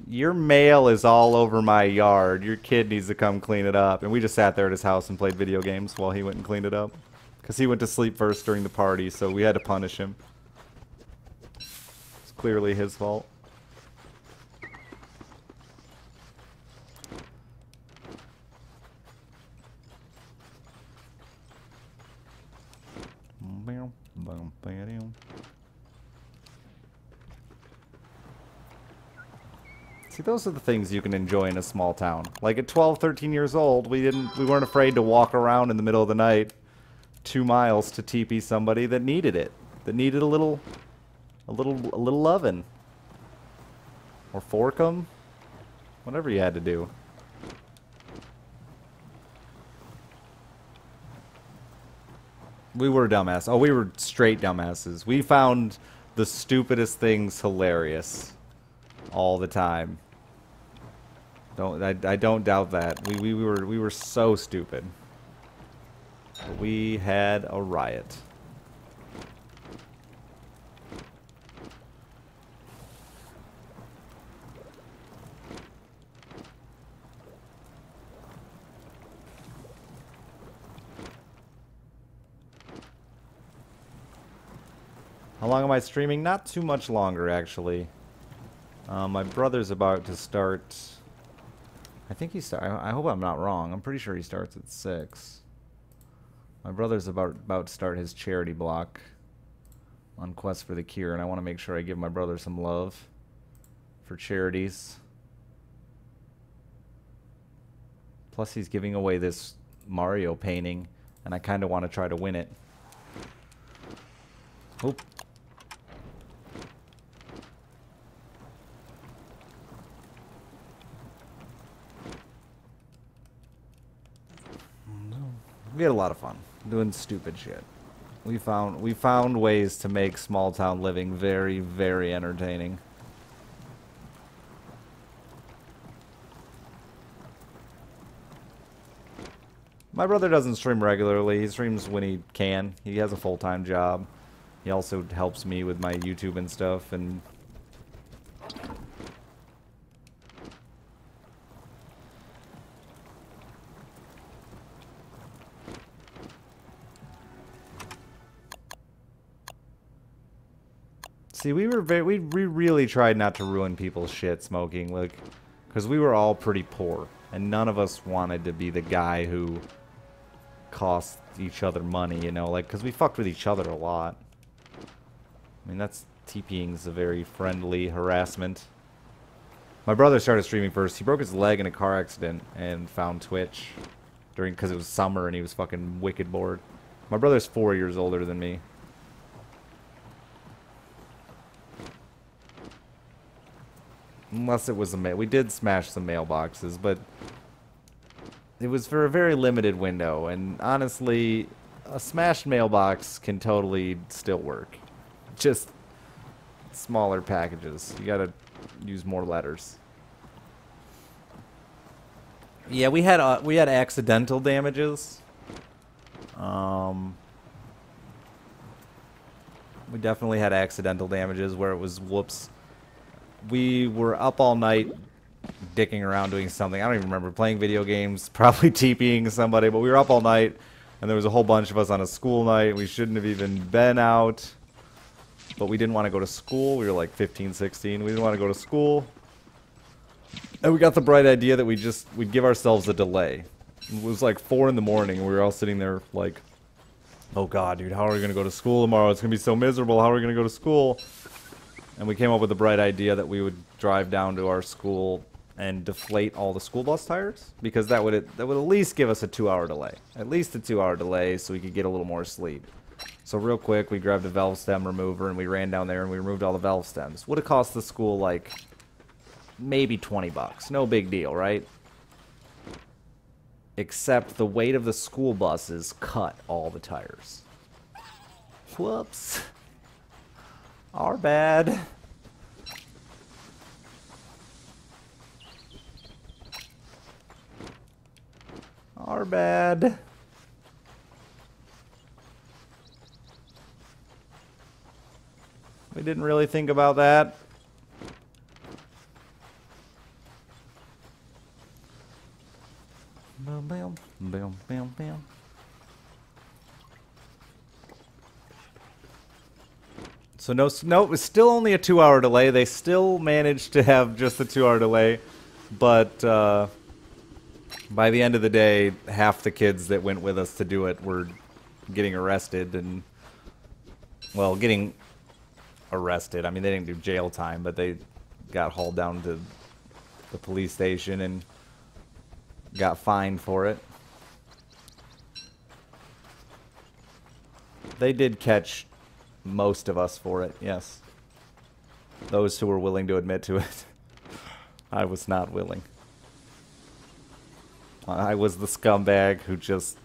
Your mail is all over my yard. Your kid needs to come clean it up. And we just sat there at his house and played video games while he went and cleaned it up. Because he went to sleep first during the party, so we had to punish him. It's clearly his fault. See, those are the things you can enjoy in a small town. Like at 12, 13 years old, we weren't afraid to walk around in the middle of the night 2 miles to TP somebody that needed it. That needed a little lovin'. Or fork 'em. Whatever you had to do. We were dumbass. Oh, we were straight dumbasses. We found the stupidest things hilarious all the time. I don't doubt that. We were so stupid. But we had a riot. How long am I streaming? Not too much longer, actually. My brother's about to start. I think he start. I hope I'm not wrong. I'm pretty sure he starts at 6. My brother's about to start his charity block on Quest for the Cure, and I want to make sure I give my brother some love for charities. Plus, he's giving away this Mario painting, and I kind of want to try to win it. Oop. We had a lot of fun doing stupid shit. We found ways to make small town living very, very entertaining. My brother doesn't stream regularly. He streams when he can. He has a full-time job. He also helps me with my YouTube and stuff, and see, we really tried not to ruin people's shit smoking, like, because we were all pretty poor, and none of us wanted to be the guy who cost each other money, you know, like, because we fucked with each other a lot. I mean, that's TPing's a very friendly harassment. My brother started streaming first. He broke his leg in a car accident and found Twitch because it was summer and he was fucking wicked bored. My brother's 4 years older than me. Unless it was a mail. We did smash some mailboxes, but it was for a very limited window. And honestly, a smashed mailbox can totally still work. Just smaller packages. You gotta use more letters. Yeah, we had accidental damages. We definitely had accidental damages where it was whoops. We were up all night dicking around doing something. I don't even remember, playing video games, probably TPing somebody, but we were up all night and there was a whole bunch of us on a school night. We shouldn't have even been out, but we didn't want to go to school. We were like 15, 16. We didn't want to go to school. And we got the bright idea that we'd give ourselves a delay. It was like 4 in the morning and we were all sitting there like, oh god, dude, how are we going to go to school tomorrow? It's going to be so miserable. How are we going to go to school? And we came up with the bright idea that we would drive down to our school and deflate all the school bus tires, because that would at least give us a 2-hour delay. At least a 2-hour delay so we could get a little more sleep. So real quick, we grabbed a valve stem remover and we ran down there and we removed all the valve stems. Would have cost the school like maybe 20 bucks. No big deal, right? Except the weight of the school buses cut all the tires. Whoops. Our bad. Our bad. We didn't really think about that. Bam, bam, bam, bam, bam. So no, it was still only a 2-hour delay. They still managed to have just a 2-hour delay, but by the end of the day, half the kids that went with us to do it were getting arrested and, well, getting arrested. I mean, they didn't do jail time, but they got hauled down to the police station and got fined for it. They did catch most of us for it, yes. Those who were willing to admit to it. I was not willing. I was the scumbag who just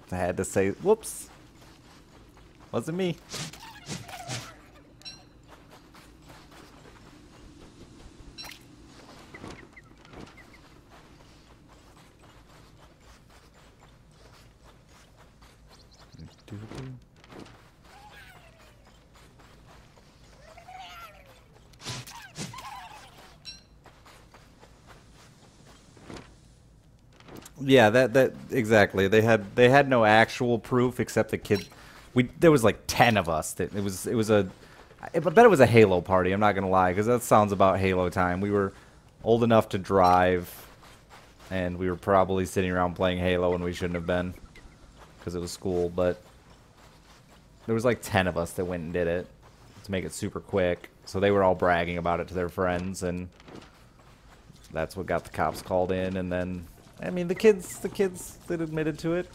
had to say, whoops. Wasn't me. Yeah, that exactly. They had no actual proof except the kid. There was like 10 of us. I bet it was a Halo party. I'm not gonna lie, because that sounds about Halo time. We were old enough to drive, and we were probably sitting around playing Halo when we shouldn't have been, because it was school. But there was like 10 of us that went and did it to make it super quick. So they were all bragging about it to their friends, and that's what got the cops called in. And then, I mean, the kids that admitted to it,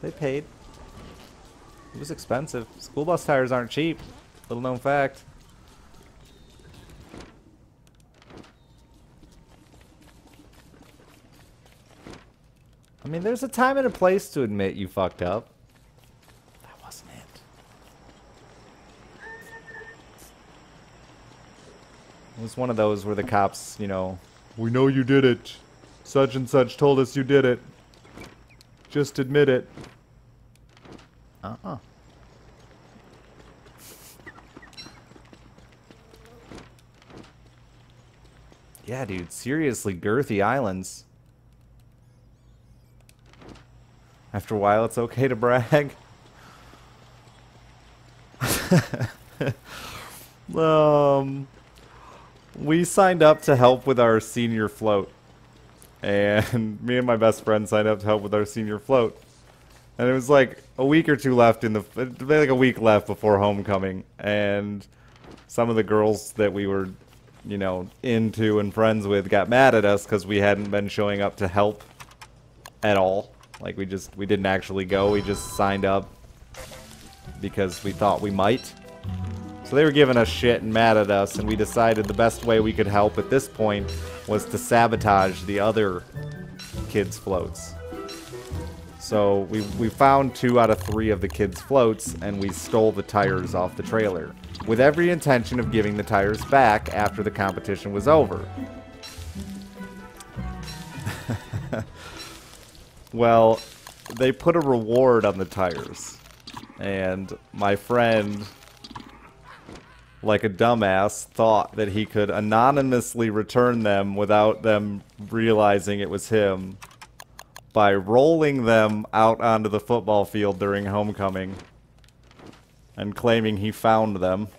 they paid. It was expensive. School bus tires aren't cheap. Little known fact. I mean, there's a time and a place to admit you fucked up. That wasn't it. It was one of those where the cops, you know, we know you did it. Such and such told us you did it. Just admit it. Uh-uh. Yeah, dude, seriously, girthy islands. After a while, it's okay to brag. We signed up to help with our senior float. And me and my best friend signed up to help with our senior float. And it was like a week or two left in the... like a week left before homecoming. And some of the girls that we were, you know, into and friends with got mad at us because we hadn't been showing up to help at all. Like, we didn't actually go. We just signed up because we thought we might. So they were giving us shit and mad at us, and we decided the best way we could help at this point was to sabotage the other kids' floats. So we found 2 out of 3 of the kids' floats, and we stole the tires off the trailer, with every intention of giving the tires back after the competition was over. Well, they put a reward on the tires, and my friend, like a dumbass, thought that he could anonymously return them without them realizing it was him by rolling them out onto the football field during homecoming and claiming he found them.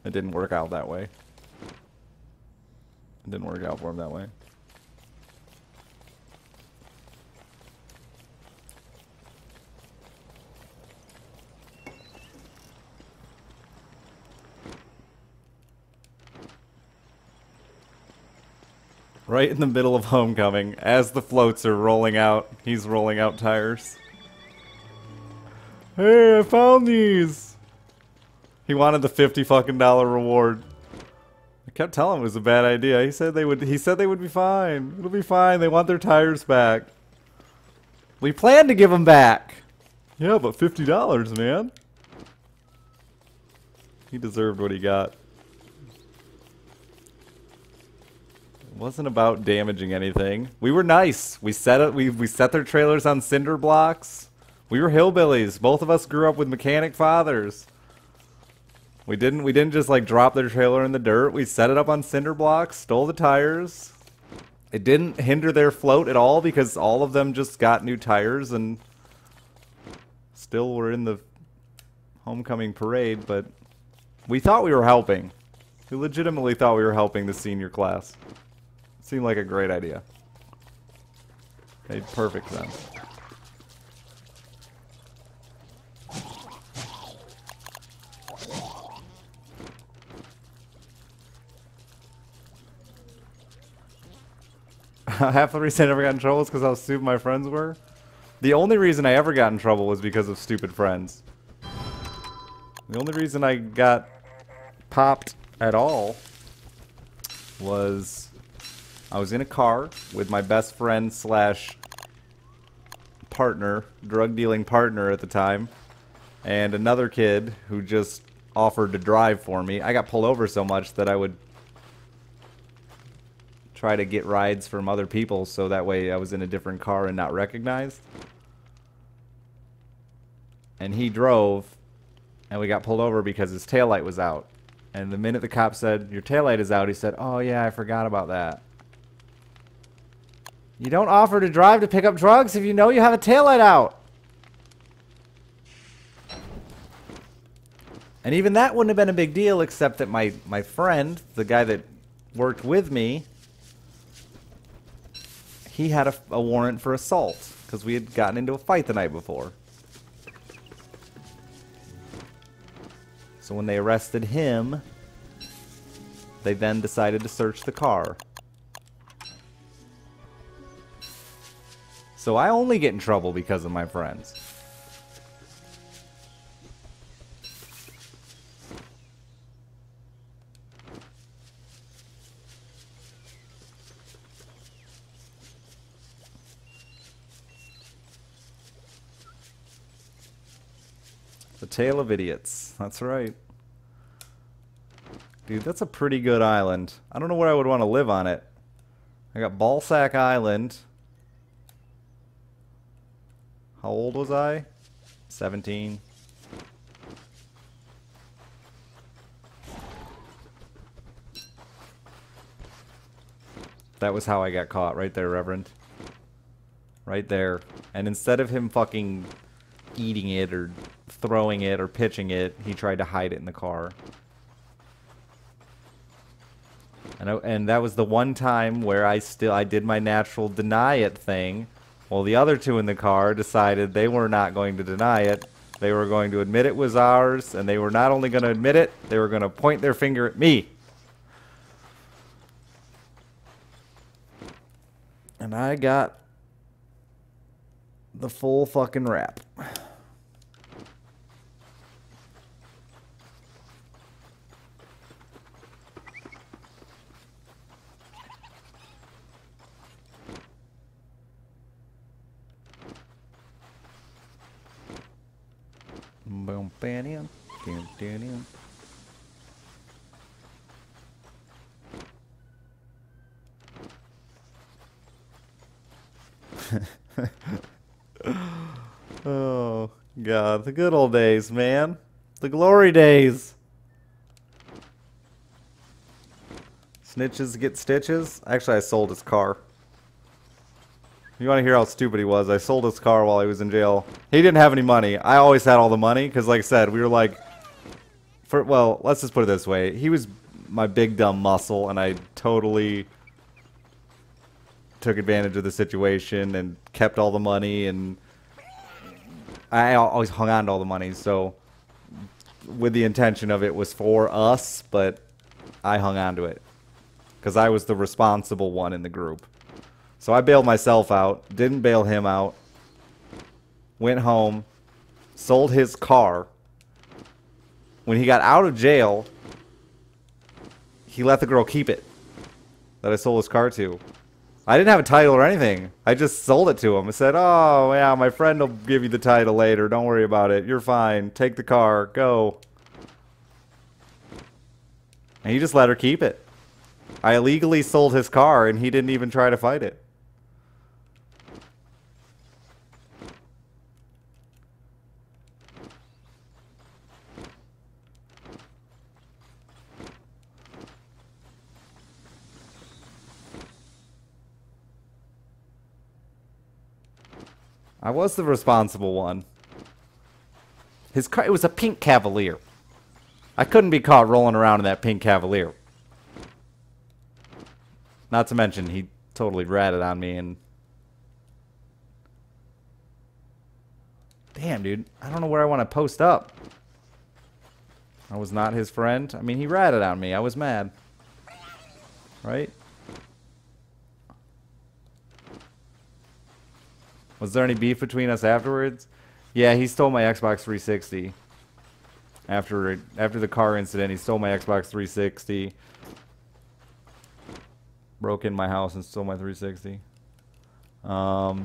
It didn't work out that way. It didn't work out for him that way. Right in the middle of homecoming, as the floats are rolling out, he's rolling out tires. Hey, I found these! He wanted the $50 fucking reward. I kept telling him it was a bad idea. He said they would be fine. It'll be fine. They want their tires back. We planned to give them back. Yeah, but $50, man. He deserved what he got. It wasn't about damaging anything. We were nice. We set their trailers on cinder blocks. We were hillbillies. Both of us grew up with mechanic fathers. We didn't just like drop their trailer in the dirt. We set it up on cinder blocks, stole the tires. It didn't hinder their float at all because all of them just got new tires and still were in the homecoming parade, but we thought we were helping. We legitimately thought we were helping the senior class. Seemed like a great idea. Made perfect sense. Half the reason I never got in trouble is because how stupid my friends were. The only reason I ever got in trouble was because of stupid friends. The only reason I got popped at all was I was in a car with my best friend slash partner, drug dealing partner at the time, and another kid who just offered to drive for me. I got pulled over so much that I would try to get rides from other people so that way I was in a different car and not recognized. And he drove, and we got pulled over because his taillight was out. And the minute the cop said, "Your taillight is out," he said, "Oh yeah, I forgot about that." You don't offer to drive to pick up drugs if you know you have a taillight out. And even that wouldn't have been a big deal, except that my friend, the guy that worked with me, he had a warrant for assault because we had gotten into a fight the night before. So when they arrested him, they then decided to search the car. So I only get in trouble because of my friends. The Tale of Idiots. That's right. Dude, that's a pretty good island. I don't know where I would want to live on it. I got Ballsack Island. How old was I? 17. That was how I got caught, right there, Reverend. Right there. And instead of him fucking eating it or throwing it or pitching it, he tried to hide it in the car. And that was the one time where I did my natural deny it thing. While the other two in the car decided they were not going to deny it. They were going to admit it was ours, and they were not only going to admit it, they were going to point their finger at me. And I got the full fucking rap. Boom, bam, bam, bam. Oh, God. The good old days, man. The glory days. Snitches get stitches. Actually, I sold his car. You want to hear how stupid he was? I sold his car while he was in jail. He didn't have any money. I always had all the money because, like I said, we were like... well, let's just put it this way. He was my big dumb muscle, and I totally took advantage of the situation and kept all the money, and I always hung on to all the money. So, with the intention of it was for us, but I hung on to it because I was the responsible one in the group. So I bailed myself out, didn't bail him out, went home, sold his car. When he got out of jail, he let the girl keep it that I sold his car to. I didn't have a title or anything. I just sold it to him. I said, oh, yeah, my friend will give you the title later. Don't worry about it. You're fine. Take the car. Go. And he just let her keep it. I illegally sold his car, and he didn't even try to fight it. I was the responsible one. His car, it was a pink Cavalier. I couldn't be caught rolling around in that pink Cavalier. Not to mention, he totally ratted on me and... Damn, dude. I don't know where I want to post up. I was not his friend. I mean, he ratted on me. I was mad. Right? Was there any beef between us afterwards? Yeah, he stole my Xbox 360. After the car incident, he stole my Xbox 360. Broke in my house and stole my 360. But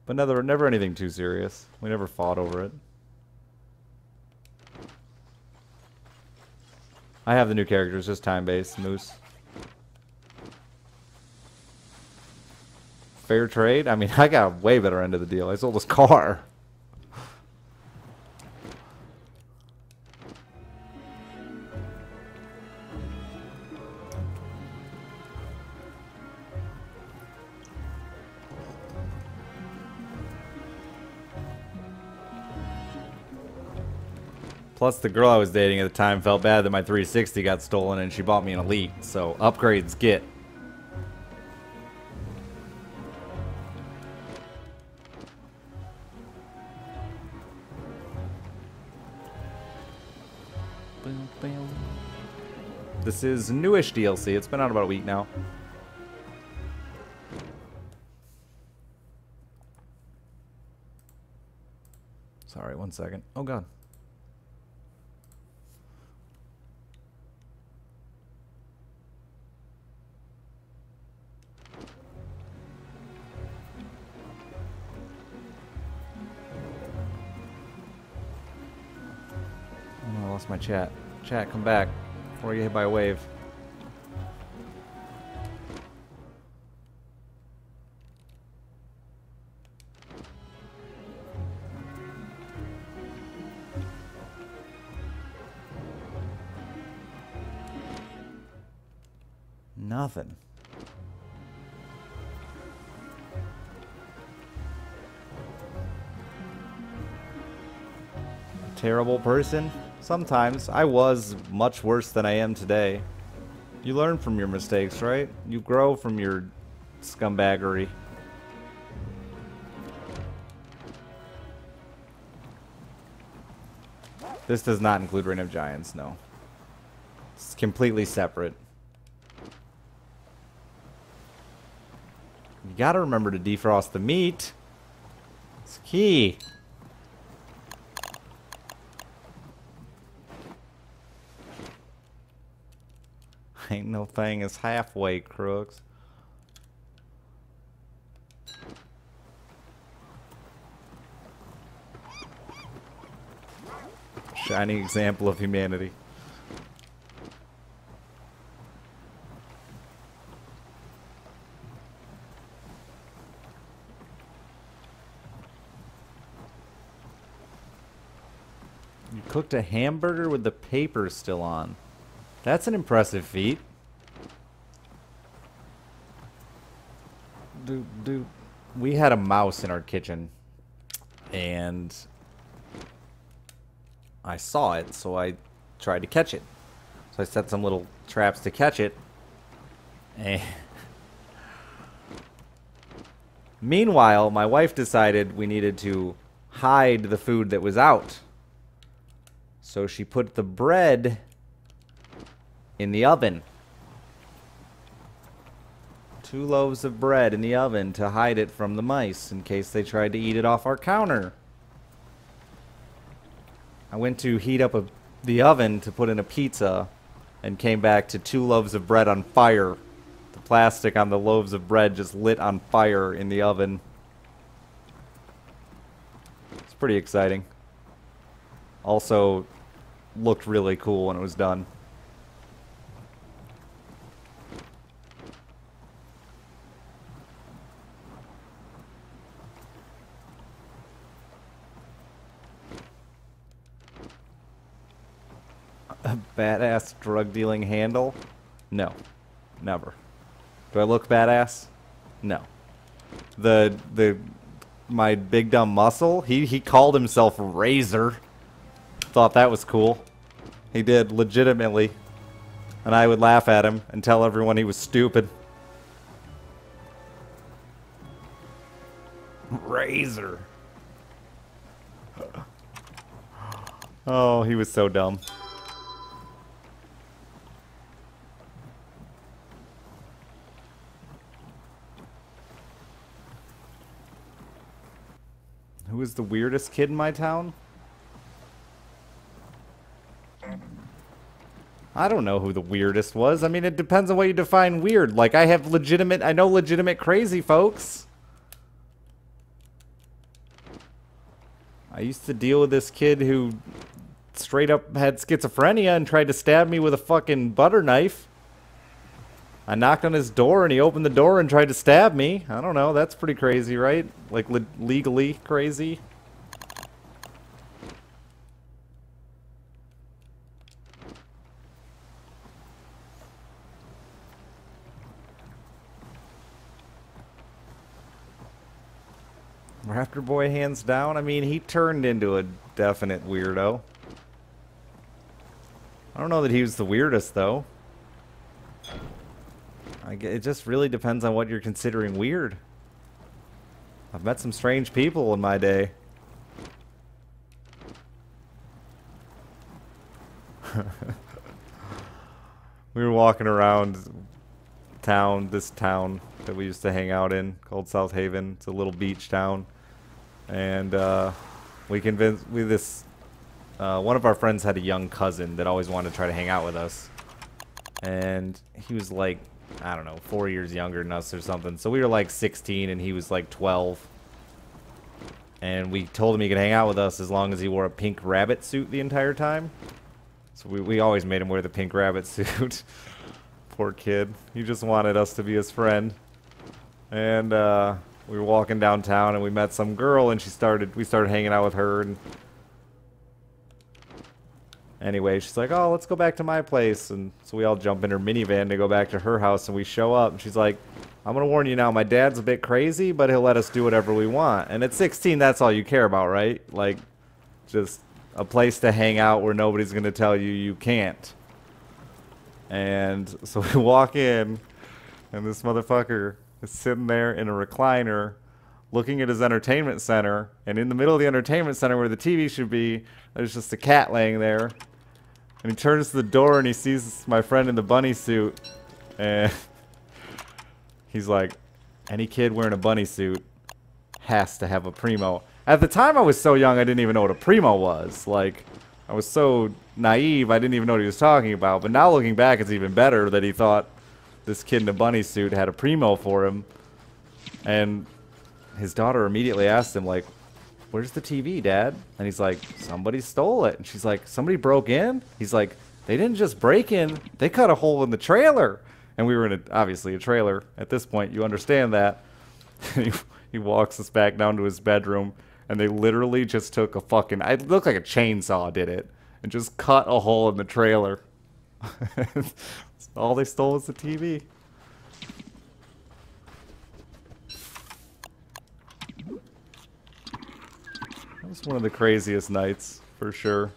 never anything too serious. We never fought over it. I have the new characters, just time-based. Moose. Fair trade? I mean, I got a way better end of the deal. I sold his car. Plus, the girl I was dating at the time felt bad that my 360 got stolen and she bought me an Elite. So, upgrades get. This is newish DLC. It's been out about a week now. Sorry, one second. Oh, God. lost my chat. Chat, come back before I get hit by a wave. Nothing. Terrible person? Sometimes. I was much worse than I am today. You learn from your mistakes, right? You grow from your scumbaggery. This does not include Reign of Giants, no. It's completely separate. You gotta remember to defrost the meat. It's key. Ain't no thing is halfway, crooks. Shining example of humanity. You cooked a hamburger with the paper still on. That's an impressive feat. Dude, we had a mouse in our kitchen, and I saw it, so I tried to catch it. So I set some little traps to catch it. And meanwhile, my wife decided we needed to hide the food that was out. So she put the bread in the oven. 2 loaves of bread in the oven to hide it from the mice in case they tried to eat it off our counter. I went to heat up the oven to put in a pizza and came back to 2 loaves of bread on fire. The plastic on the loaves of bread just lit on fire in the oven. It's pretty exciting. Also, looked really cool when it was done. A badass drug dealing handle? No. Never. Do I look badass? No. My big dumb muscle, he called himself Razor. Thought that was cool. He did, legitimately. And I would laugh at him and tell everyone he was stupid. Razor. Oh, he was so dumb. Who is the weirdest kid in my town? I don't know who the weirdest was. I mean, it depends on what you define weird. Like, I know legitimate crazy folks. I used to deal with this kid who straight up had schizophrenia and tried to stab me with a fucking butter knife. I knocked on his door and he opened the door and tried to stab me. I don't know, that's pretty crazy, right? Like, legally crazy. Raptor Boy hands down. I mean, he turned into a definite weirdo. I don't know that he was the weirdest, though. It just really depends on what you're considering weird. I've met some strange people in my day. We were walking around this town that we used to hang out in called South Haven. It's a little beach town. And we convinced one of our friends had a young cousin that always wanted to try to hang out with us. And he was like, I don't know, 4 years younger than us or something. So we were like 16 and he was like 12. And we told him he could hang out with us as long as he wore a pink rabbit suit the entire time. So we always made him wear the pink rabbit suit. Poor kid. He just wanted us to be his friend. And we were walking downtown and we met some girl and we started hanging out with her. And anyway, she's like, oh, let's go back to my place. And so we all jump in her minivan to go back to her house, and we show up and she's like, I'm gonna warn you now, my dad's a bit crazy, but he'll let us do whatever we want. And at 16, that's all you care about, right? Like, just a place to hang out where nobody's gonna tell you you can't. And so we walk in, and this motherfucker is sitting there in a recliner looking at his entertainment center, and in the middle of the entertainment center where the TV should be, there's just a cat laying there. And he turns to the door and he sees my friend in the bunny suit, and he's like, any kid wearing a bunny suit has to have a Primo. At the time I was so young I didn't even know what a Primo was. Like, I was so naive I didn't even know what he was talking about. But now looking back, it's even better that he thought this kid in a bunny suit had a Primo for him. And his daughter immediately asked him, like, where's the TV, Dad? And he's like, somebody stole it. And she's like, somebody broke in? He's like, they didn't just break in, they cut a hole in the trailer. And we were in, obviously, a trailer. At this point, you understand that. He walks us back down to his bedroom, and they literally just took a fucking, it looked like a chainsaw did it, and just cut a hole in the trailer. All they stole was the TV. That was one of the craziest nights, for sure.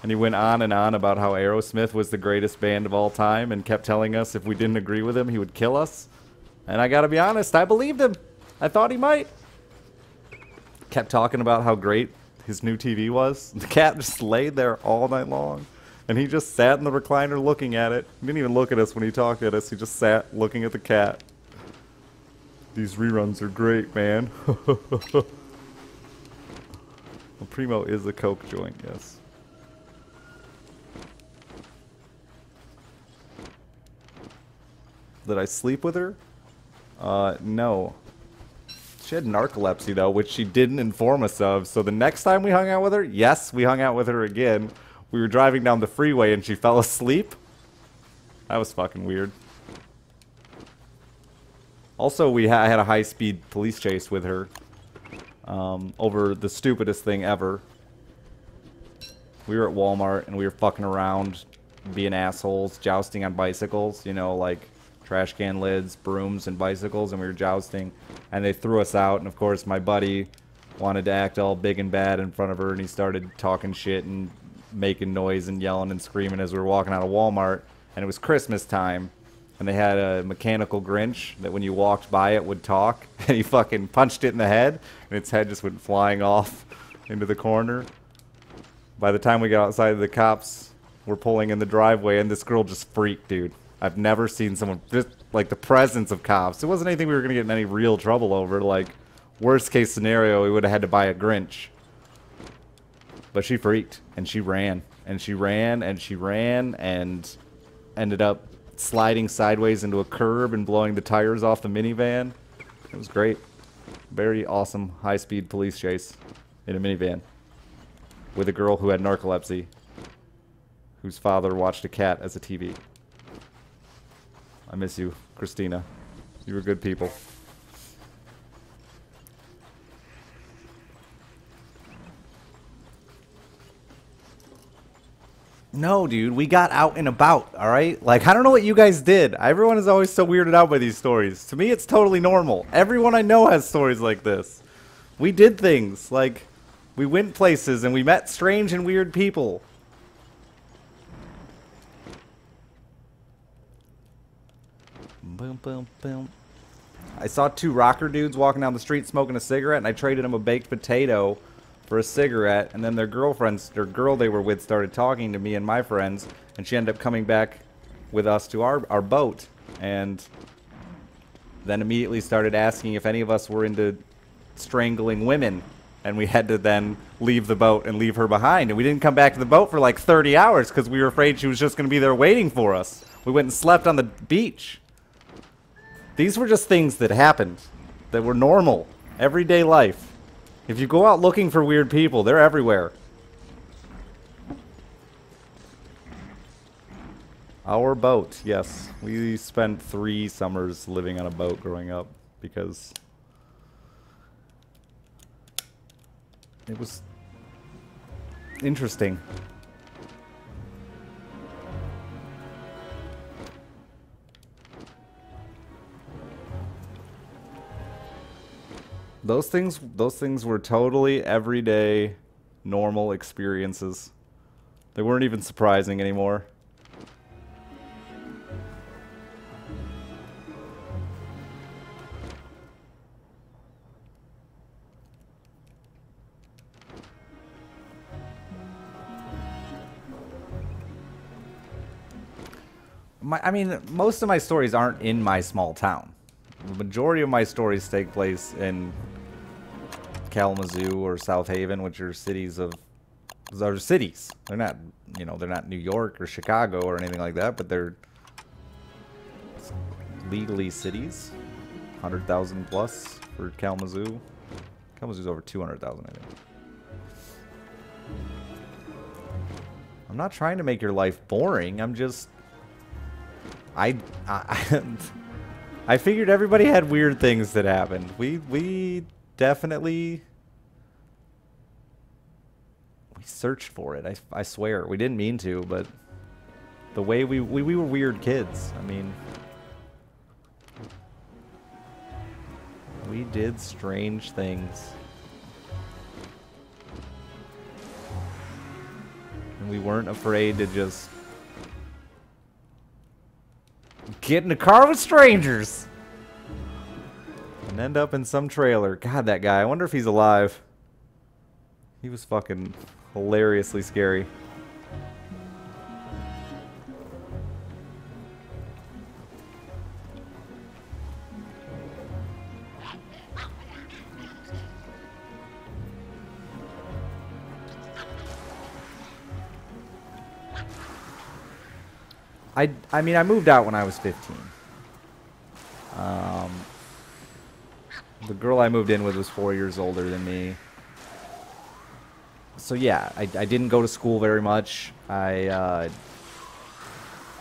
And he went on and on about how Aerosmith was the greatest band of all time and kept telling us if we didn't agree with him, he would kill us. And I gotta be honest, I believed him. I thought he might. Kept talking about how great his new TV was. The cat just laid there all night long. And he just sat in the recliner looking at it. He didn't even look at us when he talked at us. He just sat looking at the cat. These reruns are great, man. Well, Primo is a coke joint, yes. Did I sleep with her? No. She had narcolepsy, though, which she didn't inform us of. So the next time we hung out with her, yes, we hung out with her again. We were driving down the freeway and she fell asleep. That was fucking weird. Also, I had a high-speed police chase with her over the stupidest thing ever. We were at Walmart and we were fucking around, being assholes, jousting on bicycles, you know, like trash can lids, brooms, and bicycles, and we were jousting, and they threw us out. And of course my buddy wanted to act all big and bad in front of her, and he started talking shit and making noise and yelling and screaming as we were walking out of Walmart. And it was Christmas time, and they had a mechanical Grinch that when you walked by it would talk, and he fucking punched it in the head, and its head just went flying off into the corner. By the time we got outside, the cops were pulling in the driveway, and this girl just freaked, dude. I've never seen someone, just like the presence of cops. It wasn't anything we were going to get in any real trouble over. Like, worst case scenario, we would have had to buy a Grinch. But she freaked, and she ran, and she ran, and she ran, and ended up sliding sideways into a curb and blowing the tires off the minivan. It was great. Very awesome high-speed police chase in a minivan with a girl who had narcolepsy, whose father watched a cat as a TV. I miss you, Christina. You were good people. No, dude, we got out and about, alright? Like, I don't know what you guys did. Everyone is always so weirded out by these stories. To me, it's totally normal. Everyone I know has stories like this. We did things, like, we went places and we met strange and weird people. Boom, boom, boom. I saw two rocker dudes walking down the street smoking a cigarette, and I traded them a baked potato for a cigarette, and then their girlfriends, their girl they were with, started talking to me and my friends, and she ended up coming back with us to our boat, and then immediately started asking if any of us were into strangling women, and we had to then leave the boat and leave her behind, and we didn't come back to the boat for like 30 hours because we were afraid she was just going to be there waiting for us. We went and slept on the beach. These were just things that happened, that were normal, everyday life. If you go out looking for weird people, they're everywhere. Our boat, yes. We spent 3 summers living on a boat growing up because it was interesting. Those things were totally everyday, normal experiences. They weren't even surprising anymore. I mean, most of my stories aren't in my small town. The majority of my stories take place in Kalamazoo or South Haven, which are cities. They're not, you know, they're not New York or Chicago or anything like that, but they're legally cities. 100,000 plus for Kalamazoo. Kalamazoo's over 200,000, I think. I'm not trying to make your life boring. I'm just... I figured everybody had weird things that happened. We definitely... We searched for it. I swear. We didn't mean to, but... The way we were weird kids. I mean... We did strange things. And we weren't afraid to just... get in a car with strangers! And end up in some trailer. God, that guy. I wonder if he's alive. He was fucking hilariously scary. I mean, I moved out when I was 15. The girl I moved in with was 4 years older than me. So yeah, I didn't go to school very much. I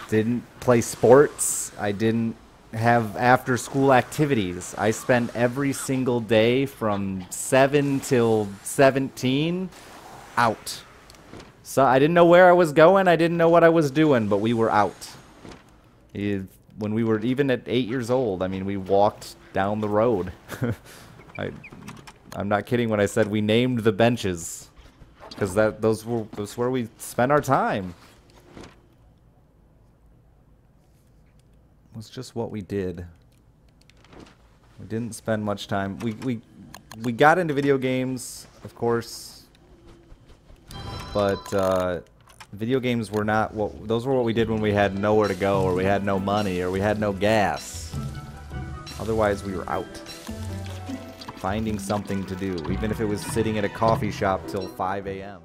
didn't play sports. I didn't have after-school activities. I spent every single day from 7 till 17 out. So I didn't know where I was going. I didn't know what I was doing, but we were out. When we were even at 8 years old, I mean, we walked down the road. I'm not kidding when I said we named the benches, because those where we spent our time. It was just what we did. We didn't spend much time. We got into video games, of course, but video games were not those were what we did when we had nowhere to go, or we had no money, or we had no gas. Otherwise, we were out finding something to do, even if it was sitting at a coffee shop till 5 a.m.